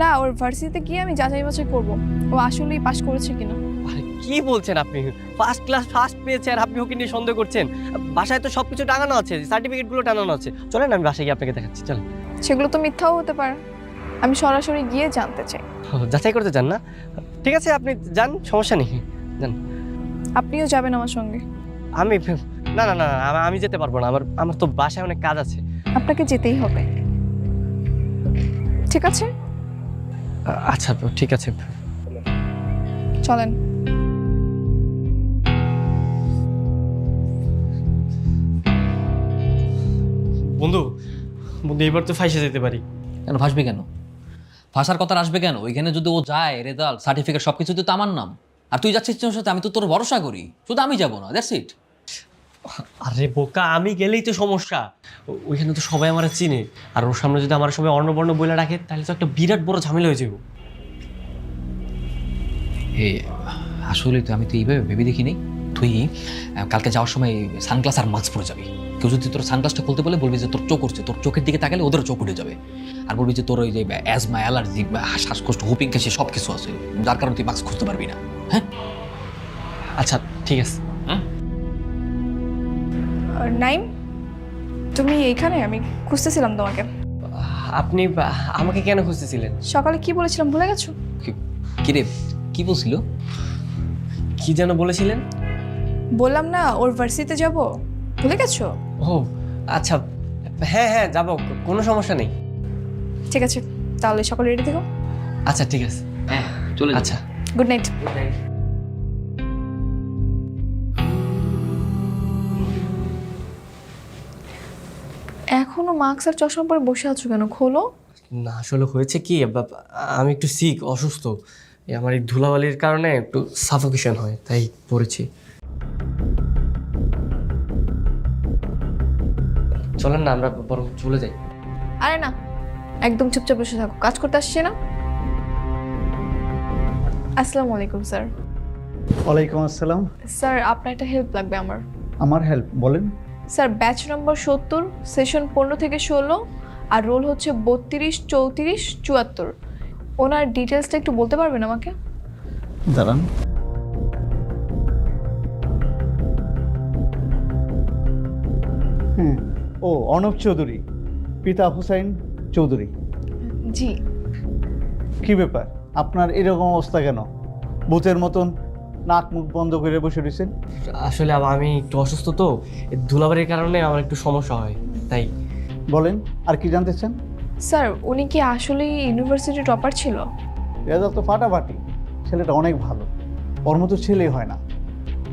না, ওর ভার্সিটিতে গিয়ে আমি যাচাই বাছাই করব ও আসলেই পাস করেছে কিনা। আরে কি বলছেন আপনি? ফার্স্ট ক্লাস ফার্স্ট পেয়েছে আর আপনি ওকে নিয়ে সন্দেহ করছেন? বাসায় তো সবকিছু টাঙানো আছে, সার্টিফিকেটগুলো টাঙানো আছে। চলেন আমি বাসায় গিয়ে আপনাকে দেখাচ্ছি, চলেন। সেগুলো তো মিথ্যাও হতে পারে, আমি সরাসরি গিয়ে জানতে চাই। যাচাই করতে চান না? ঠিক আছে, আপনি যান, সমস্যা নেই, যান। আপনিও যাবেন আমার সঙ্গে? আমি না না না না, আমি যেতে পারবো না, আমার তো বাসায় অনেক কাজ আছে। আপনাকে যেতেই হবে, ঠিক আছে? আচ্ছা ঠিক আছে। চলেন। বন্ধু বন্ধু এবার তো ফাইসে যেতে পারি। কেন ফাঁসবে কেন? ফাঁসার কথা আসবে কেন? ওইখানে যদি ও যায়, রেজাল্ট সার্টিফিকেট সব কিছুতে তো আমার নাম, আর তুই যাচ্ছিস তোর সাথে, আমি তো তোর ভরসা করি, শুধু আমি যাবো না, দ্যাটস ইট। আরে বোকা, আমি গেলেই তো সমস্যা। ওইখানে তো সবাই আমার চিনে, আর ওর সামনে যদি আমার সবাই অর্ণবর্ণ বলে রাখে তাহলে তো একটা বিরাট বড় ঝামেলা হয়ে যাবে। হে আসলে তো আমি তো এইভাবে ভেবে দেখিনি। তুই কালকে যাওয়ার সময় সানগ্লাস আর মাস্ক পরে যাবি। কেউ যদি তোর সানগ্লাসটা খুলতে বলে বলবি যে তোর চোখ উঠছে, তোর চোখের দিকে তাকালে ওদের চোখ উঠে যাবে, আর বলবি যে তোর ওই যে অ্যাজমা, অ্যালার্জি, শ্বাসকষ্ট, হুপিং কাশি সব কিছু আছে, যার কারণে তুই মাস্ক খুঁজতে পারবি না। হ্যাঁ আচ্ছা ঠিক আছে। হ্যাঁ নাইম, তুমি এইখানে? আমি খুঁজতেছিলাম তোমাকে। আপনি আমাকে কেন খুঁজতেছিলেন? সকালে কি বলেছিলাম ভুলে গেছো? কিরে কি বলছিল? কি যেন বলেছিলেন? বললাম না ওর ভার্সিটিতে যাব, ভুলে গেছো? ও আচ্ছা, হ্যাঁ হ্যাঁ যাবো, কোনো সমস্যা নেই। ঠিক আছে, তাহলে সকালে রেডি থেকো। আচ্ছা ঠিক আছে, হ্যাঁ চলে যা। আচ্ছা গুড নাইট। এখনো মাস্ক আর চশমা পরে বসে আছো কেন? খোলো। না আসলে হয়েছে কি, আমি একটু সিক, অসুস্থ, আমার এই ধুলাবালির কারণে একটু সাফোকেশন হয়, তাই পড়েছি। চলেন না আমরা বরং চলে যাই। আরে না, একদম চুপচাপ বসে থাকো, কাজ করতে আসছে না। আসসালামু আলাইকুম স্যার। ওয়ালাইকুম আসসালাম। স্যার আপনার একটা হেল্প লাগবে আমার। আমার হেল্প বলেন। স্যার ব্যাচ নম্বর 70, সেশন 15 থেকে 16, আর রোল হচ্ছে 32, 34, 74। ওনার ডিটেলসটা একটু বলতে পারবেন আমাকে? দাঁড়ান। ও অর্ণব চৌধুরী, পিতা হুসাইন চৌধুরী। জি। কি ব্যাপার, আপনার এরকম অবস্থা কেন? ভূতের মতন নাক মুখ বন্ধ করে বসে রয়েছেন। আসলে আমি একটু অসুস্থ তো, এই ধুলাবালির কারণে আমার একটু সমস্যা হয়, তাই। বলেন, আর কি জানতে চান? স্যার উনি কি আসলেই ইউনিভার্সিটি টপার ছিল? রেজাল্ট তো ফাটাফাটি, ছেলেটা অনেক ভালো, ওর মতো ছেলেই হয় না।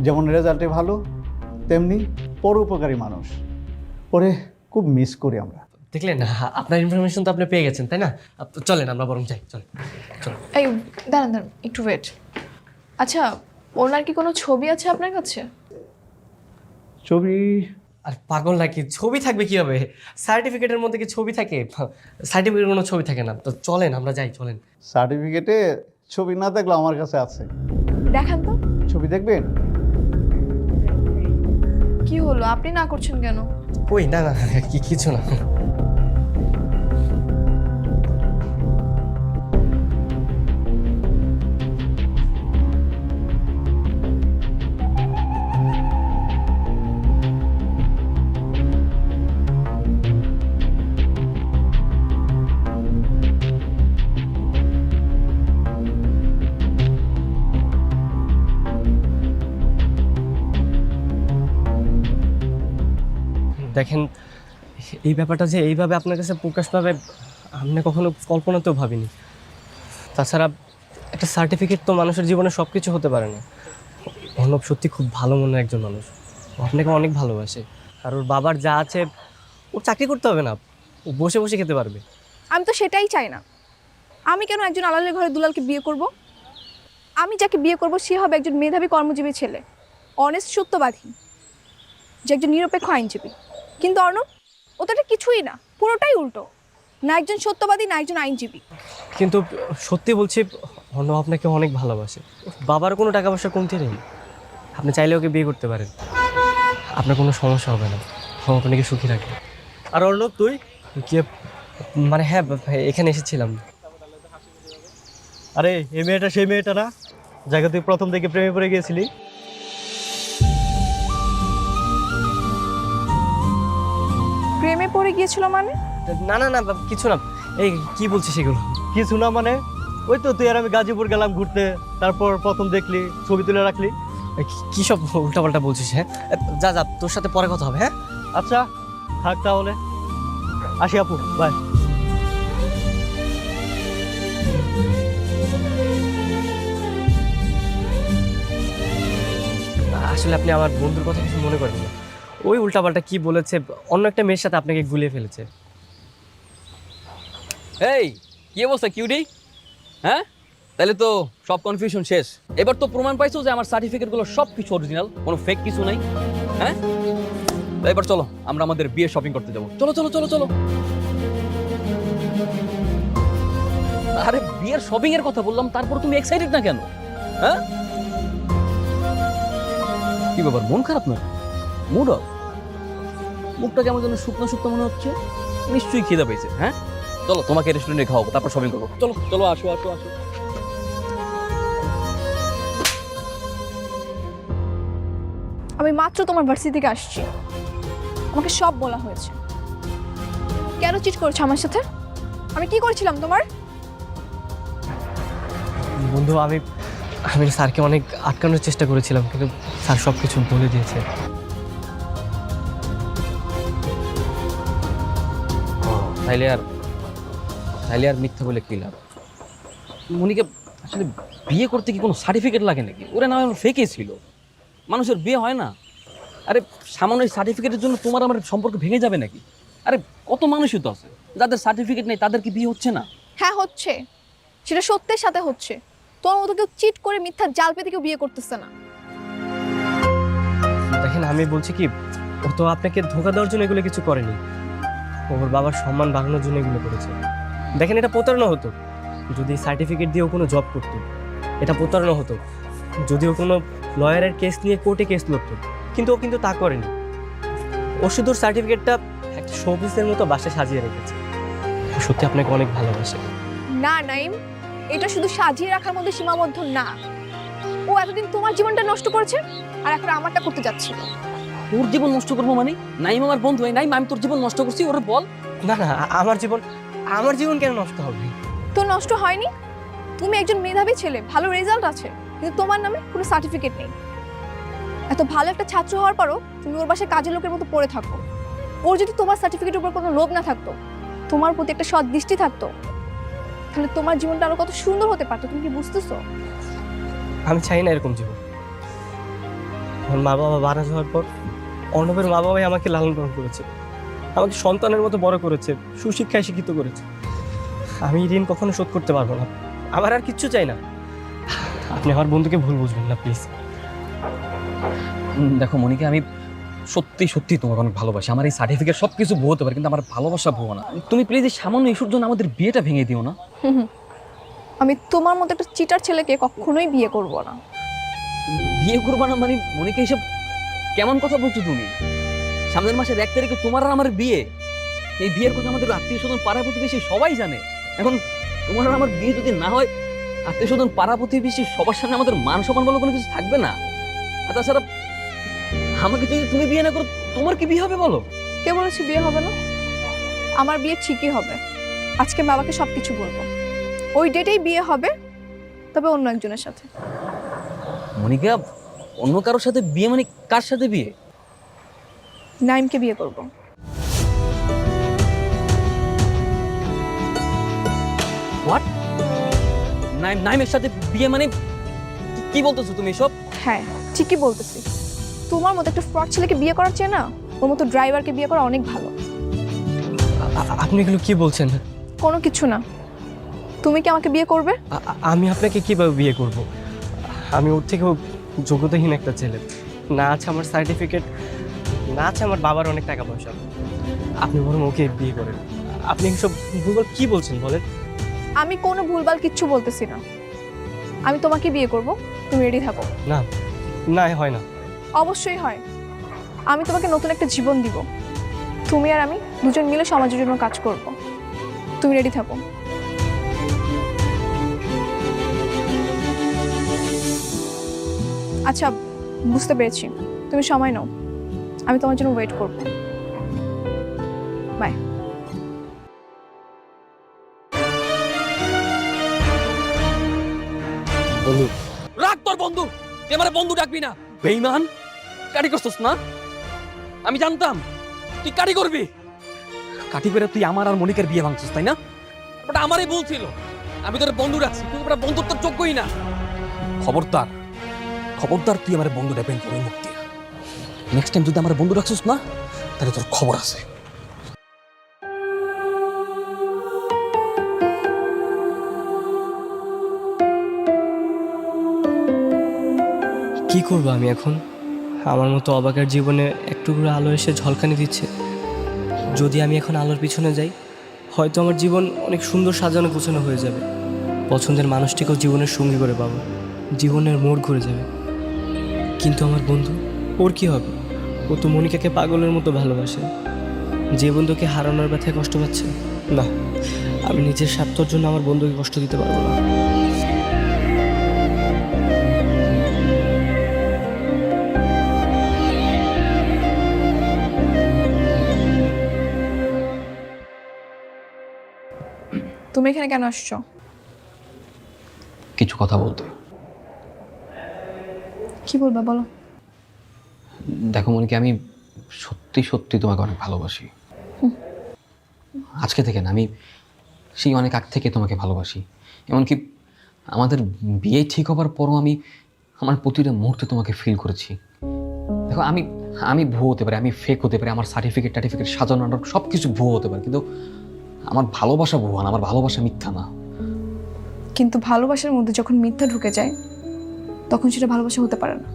যেমন রেজাল্টে ভালো, তেমনি পরোপকারী মানুষ। ওরে খুব মিস করি আমরা। দেখলেন আপনার ইনফরমেশন তো আপনি পেয়ে গেছেন, তাই না? চলেন আমরা বরং যাই, চলেন চলেন। এই দাঁড়ান দাঁড়ান একটু ওয়েট। আচ্ছা, ওনার কি কোনো ছবি আছে আপনার কাছে? ছবি? আর পাগল নাকি, ছবি থাকবে কি হবে? সার্টিফিকেটের মধ্যে কি ছবি থাকে? সার্টিফিকেটের কোনো ছবি থাকে না। তো চলেন আমরা যাই, চলেন। সার্টিফিকেটে ছবি না থাকলেও আমার কাছে আছে। দেখান তো। ছবি দেখবেন? কি হলো, আপনি না করছেন কেন? কই না না, কিছু না। দেখেন এই ব্যাপারটা যে এইভাবে আপনার কাছে প্রকাশ পাবে আমি কখনো কল্পনাতেও ভাবিনি। তাছাড়া একটা সার্টিফিকেট তো মানুষের জীবনে সব কিছু হতে পারে না। অর্ণব সত্যি খুব ভালো মনের একজন মানুষ, ও আপনাকে অনেক ভালোবাসে। আর ওর বাবার যা আছে, ও চাকরি করতে হবে না, ও বসে বসে খেতে পারবে। আমি তো সেটাই চাই না। আমি কেন একজন আলালের ঘরে দুলালকে বিয়ে করব? আমি যাকে বিয়ে করব সে হবে একজন মেধাবী কর্মজীবী ছেলে, অনেস্ট সত্যবাদী, যে একজন নিরপেক্ষ আইনজীবী। কিন্তু অর্ণব, ও তো এটা কিছুই না, পুরোটাই উল্টো। না একজন সত্যবাদী, না একজন আইনজীবী। কিন্তু সত্যি বলছি, অর্ণব আপনাকে অনেক ভালোবাসে। বাবার কোনো টাকা পয়সা কমতি নেই, আপনি চাইলে ওকে বিয়ে করতে পারেন, আপনার কোনো সমস্যা হবে না, ও আপনাকে সুখী রাখবে। আর অর্ণব তুই কি মানে? হ্যাঁ এখানে এসেছিলাম। আরে এই মেয়েটা সেই মেয়েটা না, যাকে তুই প্রথম থেকে প্রেমে পড়ে গিয়েছিলি? প্রেমে পড়ে গিয়েছিল মানে? না না না কিছু না, এই কি বলছিস সেগুলো? কিছু না মানে? ওই তো তুই আর আমি গাজীপুর গেলাম ঘুরতে, তারপর প্রথম দেখলি, ছবি তুলে রাখলি, কি সব উল্টাপাল্টা বলছিস? হ্যাঁ, যা যা, তোর সাথে পরে কথা হবে। হ্যাঁ, আচ্ছা থাক তাহলে, আসি আপু, বাই। আসলে আপনি আমার বন্ধুর কথা কিছু মনে করেন না। ওই উল্টাপাল্টা কি বলেছে, অন্য একটা মেয়ের সাথে আপনাকে গুলিয়ে ফেলেছে। এই কি অবস্থা কিউডি? হ্যাঁ, তাহলে তো সব কনফিউশন শেষ। এবার তো প্রমাণ পাইছো যে আমার সার্টিফিকেটগুলো সব কিছু অরিজিনাল, কোনো ফেক কিছু নাই। হ্যাঁ, তো এবার চলো আমরা আমাদের বিয়ে শপিং করতে যাবো। চলো চলো চলো চলো। আরে বিয়ের শপিং এর কথা বললাম, তারপর তুমি এক্সাইটেড না কেন? হ্যাঁ, কি ব্যাপার, মন খারাপ না? Mood off? মুখটা কেমন যেন শুকনো শুকনো মনে হচ্ছে। নিশ্চয়ই খিদে পেয়েছে। হ্যাঁ, চলো তোমাকে রেস্টুরেন্টে খাওয়াবো, তারপর শপিং করবো। চলো চলো, আসো আসো আসো। আমি মাত্র তোমার ভার্সিটি থেকে আসছি, আমাকে সব বলা হয়েছে। কেন চিট করেছো আমার সাথে? আমি কি করেছিলাম তোমার? বন্ধু, আমি স্যারকে অনেক আটকানোর চেষ্টা করেছিলাম, কিন্তু স্যার সব কিছু বলে দিয়েছে। তাইলে আর মিথ্যা বলে কি লাভ? মনিকে আসলে বিয়ে করতে কি কোনো সার্টিফিকেট লাগে নাকি? ওরা না ফেকে ছিল, মানুষের বিয়ে হয় না। আরে সামান্য সার্টিফিকেটের জন্য তোমার আমার সম্পর্ক ভেঙে যাবে নাকি? আরে কত মানুষই তো আছে যাদের সার্টিফিকেট নেই, তাদের কি বিয়ে হচ্ছে না? হ্যাঁ হচ্ছে, সেটা সত্যের সাথে হচ্ছে। তোর মতো কেউ চিট করে মিথ্যা জাল পেতে কেউ বিয়ে করতেছে না। দেখেন, আমি বলছি কি, ও তো আপনাকে ধোঁকা দেওয়ার জন্য এগুলো কিছু করেনি। ওর বাবার সম্মান বাড়ানোর জন্য এগুলো করেছে। দেখেন, এটা প্রতারণা হতো যদি সার্টিফিকেট দিয়ে ও কোনো জব করতো। এটা প্রতারণা হতো যদি ও কোনো লয়ারের কেস নিয়ে কোর্টে কেস লড়তো, কিন্তু ও কিন্তু তা করেনি। ও শুধু সার্টিফিকেটটা একটা শোপিসের মতো বাসায় সাজিয়ে রেখেছে। ও সত্যি আপনাকে অনেক ভালোবাসে। না নাইম, এটা শুধু সাজিয়ে রাখার মধ্যে সীমাবদ্ধ না। ও এতদিন তোমার জীবনটা নষ্ট করেছে, আর এখন আমারটা করতে যাচ্ছিল। তোর জীবন নষ্ট করবো মানে? নাইম আমার বন্ধু, নাইম আমি তোর জীবন নষ্ট করছি? ওরে বল। না না, আমার জীবন কেন নষ্ট হবে? তো নষ্ট হয়নি। তুমি একজন মেধাবী ছেলে, ভালো রেজাল্ট আছে, কিন্তু তোমার নামে কোনো সার্টিফিকেট নেই। এত ভালো একটা ছাত্র হওয়ার পরও তুমি ওর বাসায় কাজের লোকের মতো পড়ে থাকো। ওর যদি তোমার সার্টিফিকেটের উপর কোনো লোভ না থাকতো, তোমার প্রতি একটা সৎ দৃষ্টি থাকতো, তাহলে তোমার জীবনটা আরো কত সুন্দর হতে পারতো। তুমি কি বুঝতেছো? আমি চাই না এরকম জীবন। আমার মা বাবা মারা যাওয়ার পর অর্ণবের মা বাবাই আমাকে লালন পালন করেছে, আমাকে সন্তানের মতো বড় করেছে, সুশিক্ষায় শিক্ষিত করেছে। আমি ঋণ কখনো শোধ করতে পারবো না। আমার আর কিচ্ছু চাই না। আপনি আমার বন্ধুকে ভুল বুঝবেন না প্লিজ। দেখো মনিকা, আমি সত্যি সত্যি তোমাকে অনেক ভালোবাসি। আমার এই সার্টিফিকেট সব কিছু ভুয়ো হতে পারে, কিন্তু আমার ভালোবাসা ভুয়ো না। তুমি প্লিজ এই সামান্য ইস্যুর জন্য আমাদের বিয়েটা ভেঙে দিও না। আমি তোমার মতো একটা চিটার ছেলেকে কখনোই বিয়ে করব না। বিয়ে করবা না মানে? মনিকা, এসব কেমন কথা বলছো তুমি? সামনের মাসের 1 তারিখে তোমার আর আমার বিয়ে। এই বিয়ের কথা আমাদের আত্মীয় স্বজন পাড়া প্রতিবেশী সবাই জানে। এখন তোমার আর আমার বিয়ে যদি না হয়, আত্মীয় স্বজন পাড়া প্রতিবেশী সবার সামনে আমাদের মান সম্মান বলে কোনো কিছু থাকবে না। আর তাছাড়া আমাকে যদি তুমি বিয়ে না করো, তোমার কি বিয়ে হবে বলো? কে বলেছে বিয়ে হবে না? আমার বিয়ে ঠিকই হবে। আজকে বাবাকে সবকিছু বলবো। ওই ডেটেই বিয়ে হবে, তবে অন্য একজনের সাথে। মনিকা, অন্য কারোর সাথে বিয়ে মানে কার সাথে বিয়ে? নাইমকে বিয়ে করব। হোয়াট? নাইমের সাথে বিয়ে মানে? কি বলতেছো তুমি এসব? হ্যাঁ, ঠিকই বলতেছি। তোমার মতো একটা ফ্রড ছেলেকে বিয়ে করার চেয়ে না ওর মতো ড্রাইভারকে বিয়ে করা অনেক ভালো। আপনি এগুলো কি বলছেন? কোনো কিছু না। তুমি কি আমাকে বিয়ে করবে? আমি আপনাকে কিভাবে বিয়ে করব? আমি ওর থেকেও যোগ্যতাহীন একটা ছেলে। না আছে আমার সার্টিফিকেট, না আছে আমার বাবার অনেক টাকা পয়সা। আপনি বরং ওকে বিয়ে করেন। আপনি সব ভুলভাল কি বলছেন বলেন? আমি কোনো ভুলভাল কিচ্ছু বলতেছি না। আমি তোমাকে বিয়ে করব, তুমি রেডি থাকো। না না, হয় না। অবশ্যই হয়। আমি তোমাকে নতুন একটা জীবন দিব। তুমি আর আমি দুজন মিলে সমাজের জন্য কাজ করব। তুমি রেডি থাকো। আচ্ছা, বুঝতে পেরেছি। তুমি সময় নাও, আমি তোমার জন্য ওয়েট করব। বাই। বন্ধু, রাখ তোর বন্ধু। তুই আমার বন্ধু ডাকবি না বেঈমান। কাটি করছস না? আমি জানতাম তুই কাটি করবি। কাটি করে তুই আমার আর মনিকার বিয়ে ভাঙছিস, তাই না? ওটা আমারই ভুল ছিল। আমি তোর বন্ধু রাখছি, তুই ওটা বন্ধুত্ব যোগ্যই না। খবরদার খবরদার, তুই আমার বন্ধু ডাকবেন তোর মুখ দিয়ে। নেক্সট টাইম যদি আমার বন্ধু রাখছিস না, তাহলে তোর খবর আছে। কি করবো আমি এখন? আমার মতো অবাকের জীবনে একটু করে আলো এসে ঝলকানি দিচ্ছে। যদি আমি এখন আলোর পিছনে যাই, হয়তো আমার জীবন অনেক সুন্দর সাজানো গোছানো হয়ে যাবে। পছন্দের মানুষটিকেও জীবনের সঙ্গী করে পাবো, জীবনের মোড় ঘুরে যাবে। কিন্তু আমার বন্ধু, ওর কি হবে? ও তো মনিকাকে পাগলের মতো ভালোবাসে। যে বন্ধুকে হারানোর ব্যথায় কষ্ট পাচ্ছে, না, আমি নিজের স্বার্থের জন্য আমার বন্ধুকে কষ্ট দিতে পারবো না। তুমি এখানে কেন আসছো? কিছু কথা বলতে। কি বলবা বলো। দেখো মনিকা, আমি সত্যি সত্যি তোমাকে অনেক ভালোবাসি। আজকে থেকে না, আমি সেই অনেক আগ থেকে তোমাকে ভালোবাসি। এমনকি আমাদের বিয়ে ঠিক হবার পরও আমি আমার প্রতিটা মুহূর্তে তোমাকে ফিল করেছি। দেখো, আমি ভুয়ো হতে পারি, আমি ফেক হতে পারি, আমার সার্টিফিকেট সাজানো সব কিছু ভুয়ো হতে পারে, কিন্তু আমার ভালোবাসা ভুয়া না, আমার ভালোবাসা মিথ্যা না। কিন্তু ভালোবাসার মধ্যে যখন মিথ্যা ঢুকে যায়, তখন সেটা ভালোবাসা হতে পারে না।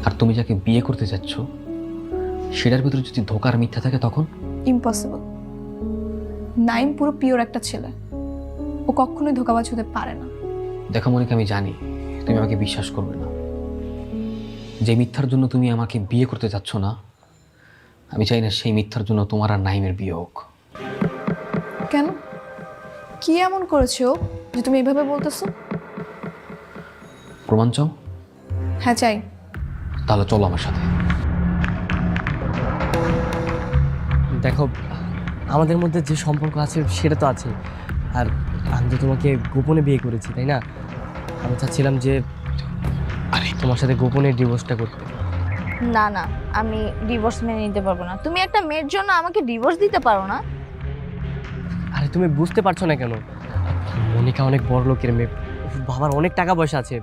আর তুমি যাকে বিয়ে করতে চাচ্ছ, সেটার ভিতরে যদি ধোকার মিথ্যা থাকে, তখন ইম্পসিবল। নাইম পুরো পিওর একটা ছেলে, ও কখনোই ধোকাবাজ হতে পারে না। দেখো মনিকা, আমি জানি তুমি আমাকে বিশ্বাস করবে না। যে মিথ্যার জন্য তুমি আমাকে বিয়ে করতে চাচ্ছ না, আমি চাই না সেই মিথ্যার জন্য তোমার আর নাইমের বিয়ে হোক। কেন? কি এমন করেছে ও যে তুমি এইভাবে বলতেছো? প্রমাণ চাও? হ্যাঁ, চাই। তাহলে চলো আমার সাথে। দেখো, আমাদের মধ্যে যে সম্পর্ক আছে সেটা তো আছে। আর আমি তো তোমাকে গোপনে বিয়ে করেছি, তাই না? আমি চাচ্ছিলাম যে তোমার সাথে গোপনে ডিভোর্সটা করতে। না না, আমি ডিভোর্স মেনে নিতে পারবো না। তুমি একটা মেয়ের জন্য আমাকে ডিভোর্স দিতে পারো না? আরে তুমি বুঝতে পারছো না কেন? মনিকা অনেক বড় লোকের মেয়ে, বাবার অনেক টাকা পয়সা আছে।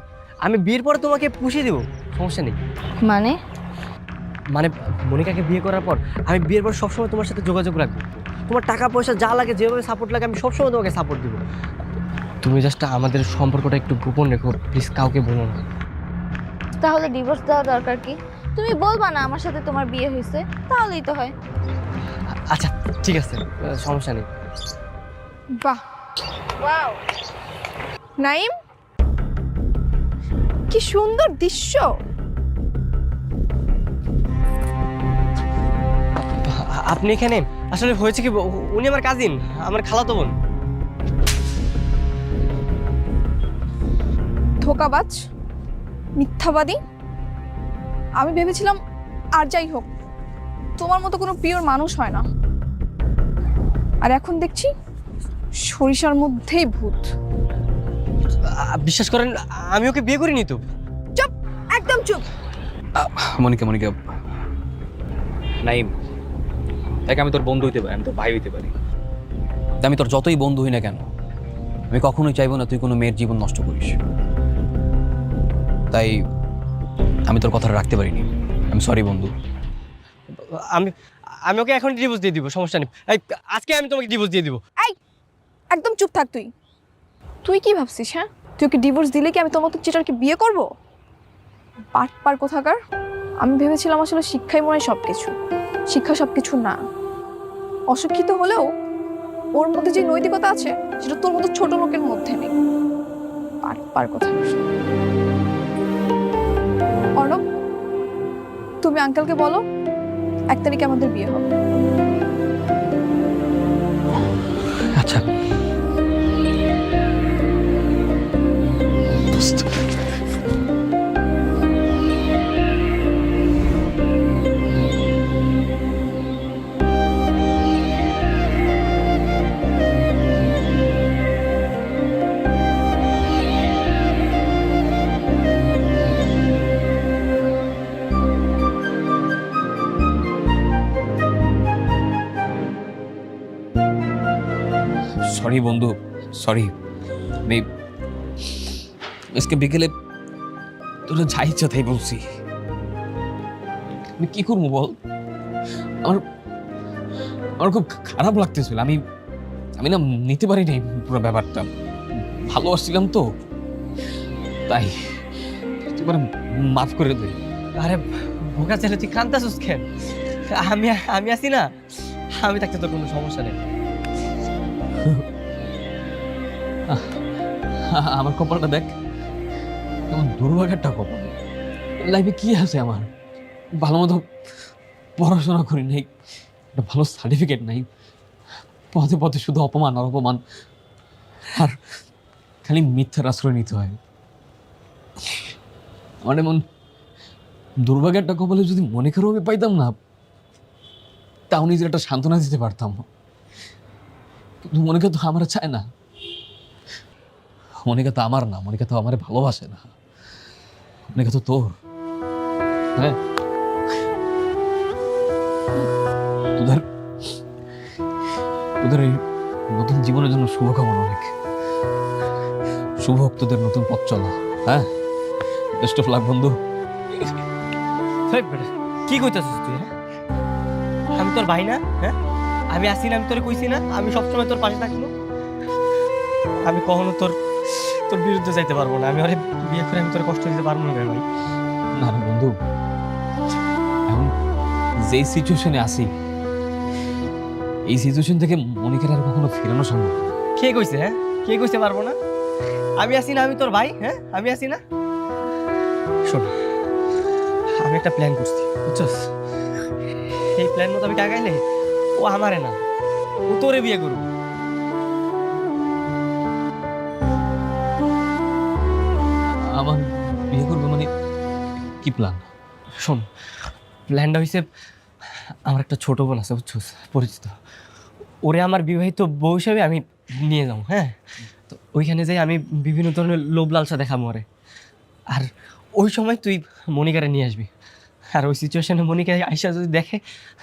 আমি বিয়ের পরে তোমাকে পুষিয়ে দেবো, সমস্যা নেই। মানে মানে মনিকাকে বিয়ে করার পর আমি বিয়ের পর সবসময় তোমার সাথে যোগাযোগ রাখবো। তোমার টাকা পয়সা যা লাগে, যেভাবে সাপোর্ট লাগে, আমি সবসময় তোমাকে সাপোর্ট দিব। তুমি জাস্ট আমাদের সম্পর্কটা একটু গোপন রেখো প্লিজ, কাউকে বলো না। তাহলে ডিভোর্স দেওয়া দরকার কি? তুমি বলবা না আমার সাথে তোমার বিয়ে হয়েছে, তাহলেই তো হয়। আচ্ছা ঠিক আছে, সমস্যা নেই। বাহ, ওয়াও, নাইম, কি সুন্দর দৃশ্য। আপনি এখানে? আসলে হয়েছে কি, উনি আমার কাজিন, আমার খালাতো বোন। ধোকাবাজ, মিথ্যাবাদী। আমি ভেবেছিলাম, আর যাই হোক, তোমার মতো কোনো পিওর মানুষ হয় না। আর এখন দেখছি সরিষার মধ্যেই ভূত। বিশ্বাস করেন, আমি ওকে বিয়ে করিনি তো। চুপ, একদম চুপ। মনিকা, নাইম, দেখ, আমি তোর বন্ধু হইতে পারি, আমি তোর ভাই হইতে পারি। আমি তোর যতই বন্ধু হই না কেন, আমি কখনোই চাইবো না তুই কোনো মেয়ের জীবন নষ্ট করিস। তাই আমি তোর কথাটা রাখতে পারিনি। আমি সরি বন্ধু। আমি ওকে এখন ডিভোর্স দিয়ে দিব, সমস্যা নেই। আজকে আমি তোমাকে ডিভোর্স দিয়ে দিব। এই, একদম চুপ থাক। তুই কি ভাবছিস? হ্যাঁ, তুই ওকে ডিভোর্স দিলে কি আমি তোমার মতো চিটারকে বিয়ে করব? পার কোথাকার। আমি ভেবেছিলাম আসলে শিক্ষাই মনে হয় সবকিছু। শিক্ষা সবকিছু না। অশিক্ষিত হলেও ওর মধ্যে যে নৈতিকতা আছে, সেটা তোর মতো ছোট লোকের মধ্যে নেই। পার কোথাকার। অর্ণব, তুমি আঙ্কেলকে বলো 1 তারিখে আমাদের বিয়ে হবে। আচ্ছা। সরি বন্ধু, সরি। আমি আজকে বিকেলে তোরা যা ইচ্ছা তাই বলছি। আমি কি করবো বল? আমার আমার খুব খারাপ লাগতেছিল। আমি না নিতে পারিনি পুরো ব্যাপারটা। ভালোবাসছিলাম তো, তাই তুই মাফ করে দে। আরে বোকা ছেলে, তুই কান্দাছিস কেন? আমি আছি না, আমি থাকতে তোর কোনো সমস্যা নেই। আমার কপালটা দেখ, কেমন দুর্ভাগ্যটা কপাল। লাইফে কি আছে আমার? ভালো মতো পড়াশোনা করি নাই, একটা ভালো সার্টিফিকেট নাই, পথে পথে শুধু অপমান আর অপমান, আর খালি মিথ্যার আশ্রয় নিতে হয়। আমার এমন দুর্ভাগ্যটা কপালে যদি মনে করো আমি পাইতাম না, তাও নিজের একটা সান্ত্বনা দিতে পারতাম। কিন্তু মনিকা তো আমার চায় না, মনিকা তো আমার না, মনিকা তো আমার ভালোবাসে না, মনিকা তো তোর। হ্যাঁ, তোদের এই নতুন জীবনের জন্য শুভকামনা অনেক। শুভ হোক তোদের নতুন পথ চলা। হ্যাঁ, বেস্ট অফ লাক বন্ধু। কি কইতাছিস তুই? হ্যাঁ, আমি তোর ভাই না? হ্যাঁ, আমি আসি না? আমি তোরে কইছি না আমি সবসময় তোর পাশে থাকবো? আমি কখনো তোর বিরুদ্ধে যাইতে পারবো না। আমি ওরে বিয়ে করে আমি তোর কষ্ট দিতে পারবো না ভাই। না রে বন্ধু, এখন যেই সিচুয়েশনে আছি, এই সিচুয়েশন থেকে মনিকার আর কখনো ফেরানো সম্ভব না। কে কইছে? হ্যাঁ, কে কইছে পারবো না? আমি আসি না? আমি তোর ভাই। হ্যাঁ, আমি আসি না? শোন, আমি একটা প্ল্যান করছি, বুঝছস? এই প্ল্যান মতো আমি আগাইলে ও আমারে না, ও তোরে বিয়ে করব। আমার বিয়ে করবে মানে কি প্ল্যান? শোন, প্ল্যানটা হয়েছে, আমার একটা ছোট বোন আছে, বুঝছস, পরিচিত। ওরে আমার বিবাহিত বউ হিসাবে আমি নিয়ে যাবো। হ্যাঁ, তো ওইখানে যাই আমি বিভিন্ন ধরনের লোভ লালসা দেখাবো ওরে। আর ওই সময় তুই মনিকারে নিয়ে আসবি। আর ওই সিচুয়েশনে মনিকা আইসা যদি দেখে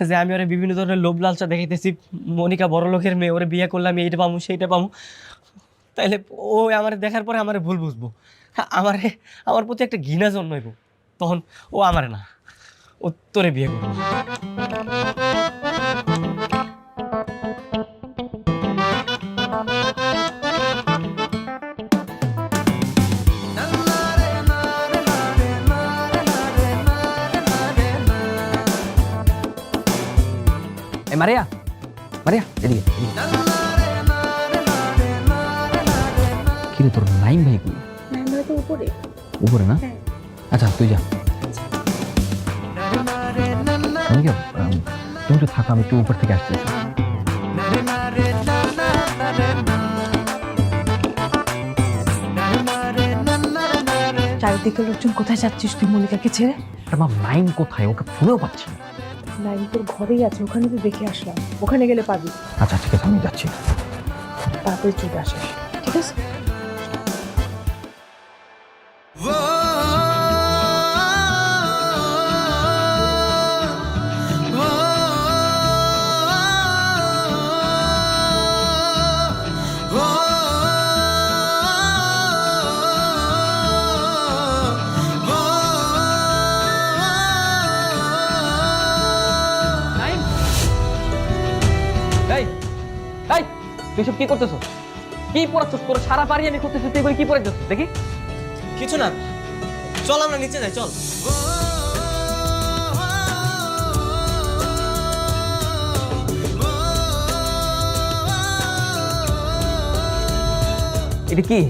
যে আমি ওরে বিভিন্ন ধরনের লোভ লালসা দেখাইতেছি, মনিকা বড় লোকের মেয়ে, ওরে বিয়ে করলে আমি এইটা পাবো সেইটা পাবো, তাইলে ও আমার দেখার পরে আমার ভুল বুঝবো, আমার প্রতি একটা ঘৃণা জন্মাইব। তখন ও আমারে না, ও তোরে বিয়ে করবো। মারিয়া, মারিয়া, এদিকে। কি রে, তোর নাইম ভাই কই? নাইম ভাই তো উপরে। উপরে না? আচ্ছা, তুই যা। মনিকা, তুমি তো থাকো, আমি একটু উপর থেকে আসতেছি। চারিদিকে লোকজন, কোথায় যাচ্ছিস তুই মনিকাকে ছেড়ে? আমার নাইম কোথায়? ওকে ফোনেও পাচ্ছি না। নাইম তোর ঘরেই আছে, ওখানে তো দেখে আসলাম, ওখানে গেলে পাবি। আচ্ছা ঠিক আছে, আমি যাচ্ছি। তাড়াতাড়ি চলে আসিস, ঠিক আছে? তুই সব কি করতেছ? কি পড়াচ্ছিস? তোর সারা বাড়ি আমি করতেছি, তুই বলে কি পড়ে যাচ্ছিস? দেখি কিছু না, চল আমরা নিচে যাই, চল। এটা কি?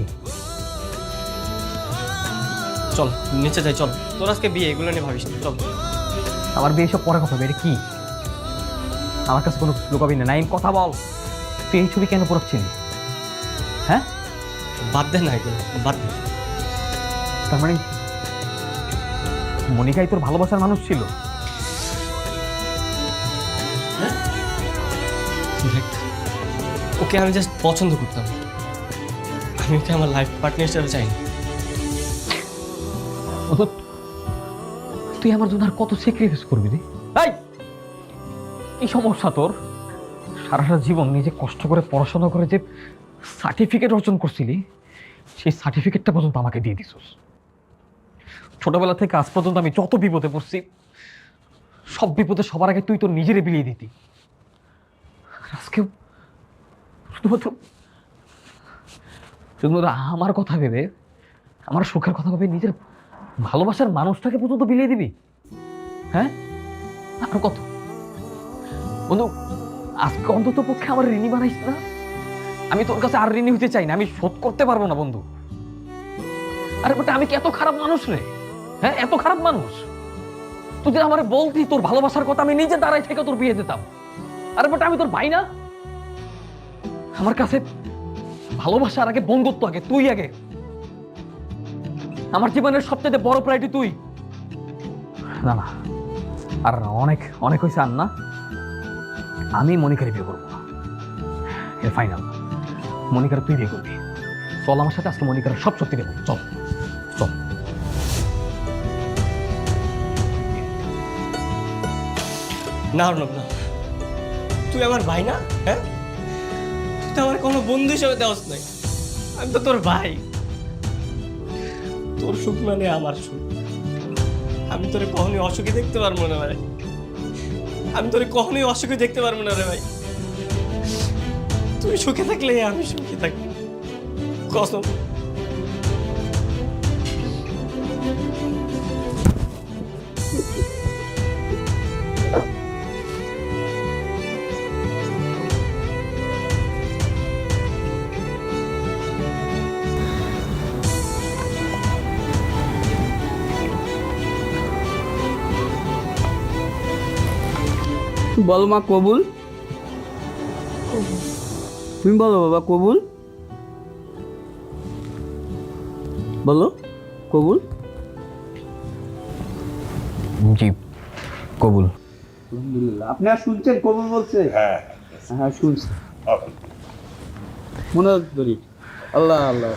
চল নিচে যাই, চল। তোর আজকে বিয়ে, এগুলো নিয়ে ভাবিস না, চল। আমার বিয়ে সব পরে কথা হবে। এটা কি? আমার কাছে কোনো লুকাবি না। নাইম, কথা বল। তুই এই ছবি কেন পড়াচ্ছিলি? হ্যাঁ, বাদ দে না এগুলো, বাদ দে। তার মানে মনিকাই তোর ভালোবাসার মানুষ ছিল? দেখ, ওকে আমি জাস্ট পছন্দ করতাম, আমি ওকে আমার লাইফ পার্টনার হিসেবে চাইনি। তুই আমার জন্য আর কত স্যাক্রিফাইস করবি রে? এই সমস্যা তোর? সারাটা জীবন নিজে কষ্ট করে পড়াশোনা করে যে সার্টিফিকেট অর্জন করছিলি, সেই সার্টিফিকেটটা পর্যন্ত আমাকে দিয়ে দিছিস। ছোটবেলা থেকে আজ পর্যন্ত আমি যত বিপদে পড়ছি, সব বিপদে সবার আগে তুই তোর নিজেরে বিলিয়ে দিতি। আজকেও শুধুমাত্র আমার কথা ভেবে, আমার সুখের কথা ভেবে নিজের ভালোবাসার মানুষটাকে পর্যন্ত বিলিয়ে দিবি? হ্যাঁ, আর কত বন্ধু, আজকে অন্তত পক্ষে আমার ঋণী বানাইস না। আমি তোর কাছে আর ঋণী হইতে চাই না, আমি শোধ করতে পারবো না বন্ধু। আরে বেটা, আমি কি এত খারাপ মানুষ রে? হ্যাঁ, এত খারাপ মানুষ? তুই যদি আমার বলতি তোর ভালোবাসার কথা, আমি নিজে দাঁড়াই থেকে তোর বিয়ে দিতাম। আরে বেটা, আমি তোর ভাই না? আমার কাছে ভালোবাসার আগে বন্ধুত্ব আগে, তুই আগে। আমার জীবনের সবচেয়ে বড় প্রায়োরিটি তুই। না না, আর অনেক অনেক হয়েছে। আর না, আমি মনিকারে বিয়ে করবো না, এর ফাইনাল। মনিকার তুই বিয়ে করবি। চল আমার সাথে, আজকে মনিকার সব সত্যি দেবো। চল চল। না অর্ণব না, তুই আমার ভাই না? হ্যাঁ, তুই তো আমার কোনো বন্ধু হিসেবে দেওয়াস নাই। আমি তো তোর ভাই। তোর সুখ মানে আমার সুখ। আমি তোরে কখনোই অসুখী দেখতে পারবো না ভাই। আমি তোরে কখনোই অসুখী দেখতে পারবো না রে ভাই। তুই সুখে থাকলে আমি সুখী থাকি, কসম। বলো মা, কবুল। তুমি বলো বাবা, কবুল। বলো কবুল। জি, কবুল। আলহামদুলিল্লাহ। আপনারা শুনছেন কবুল বলছে? হ্যাঁ, হ্যাঁ শুনছি। আলহামদুলিল্লাহ। মনে করি আল্লাহ আল্লাহ।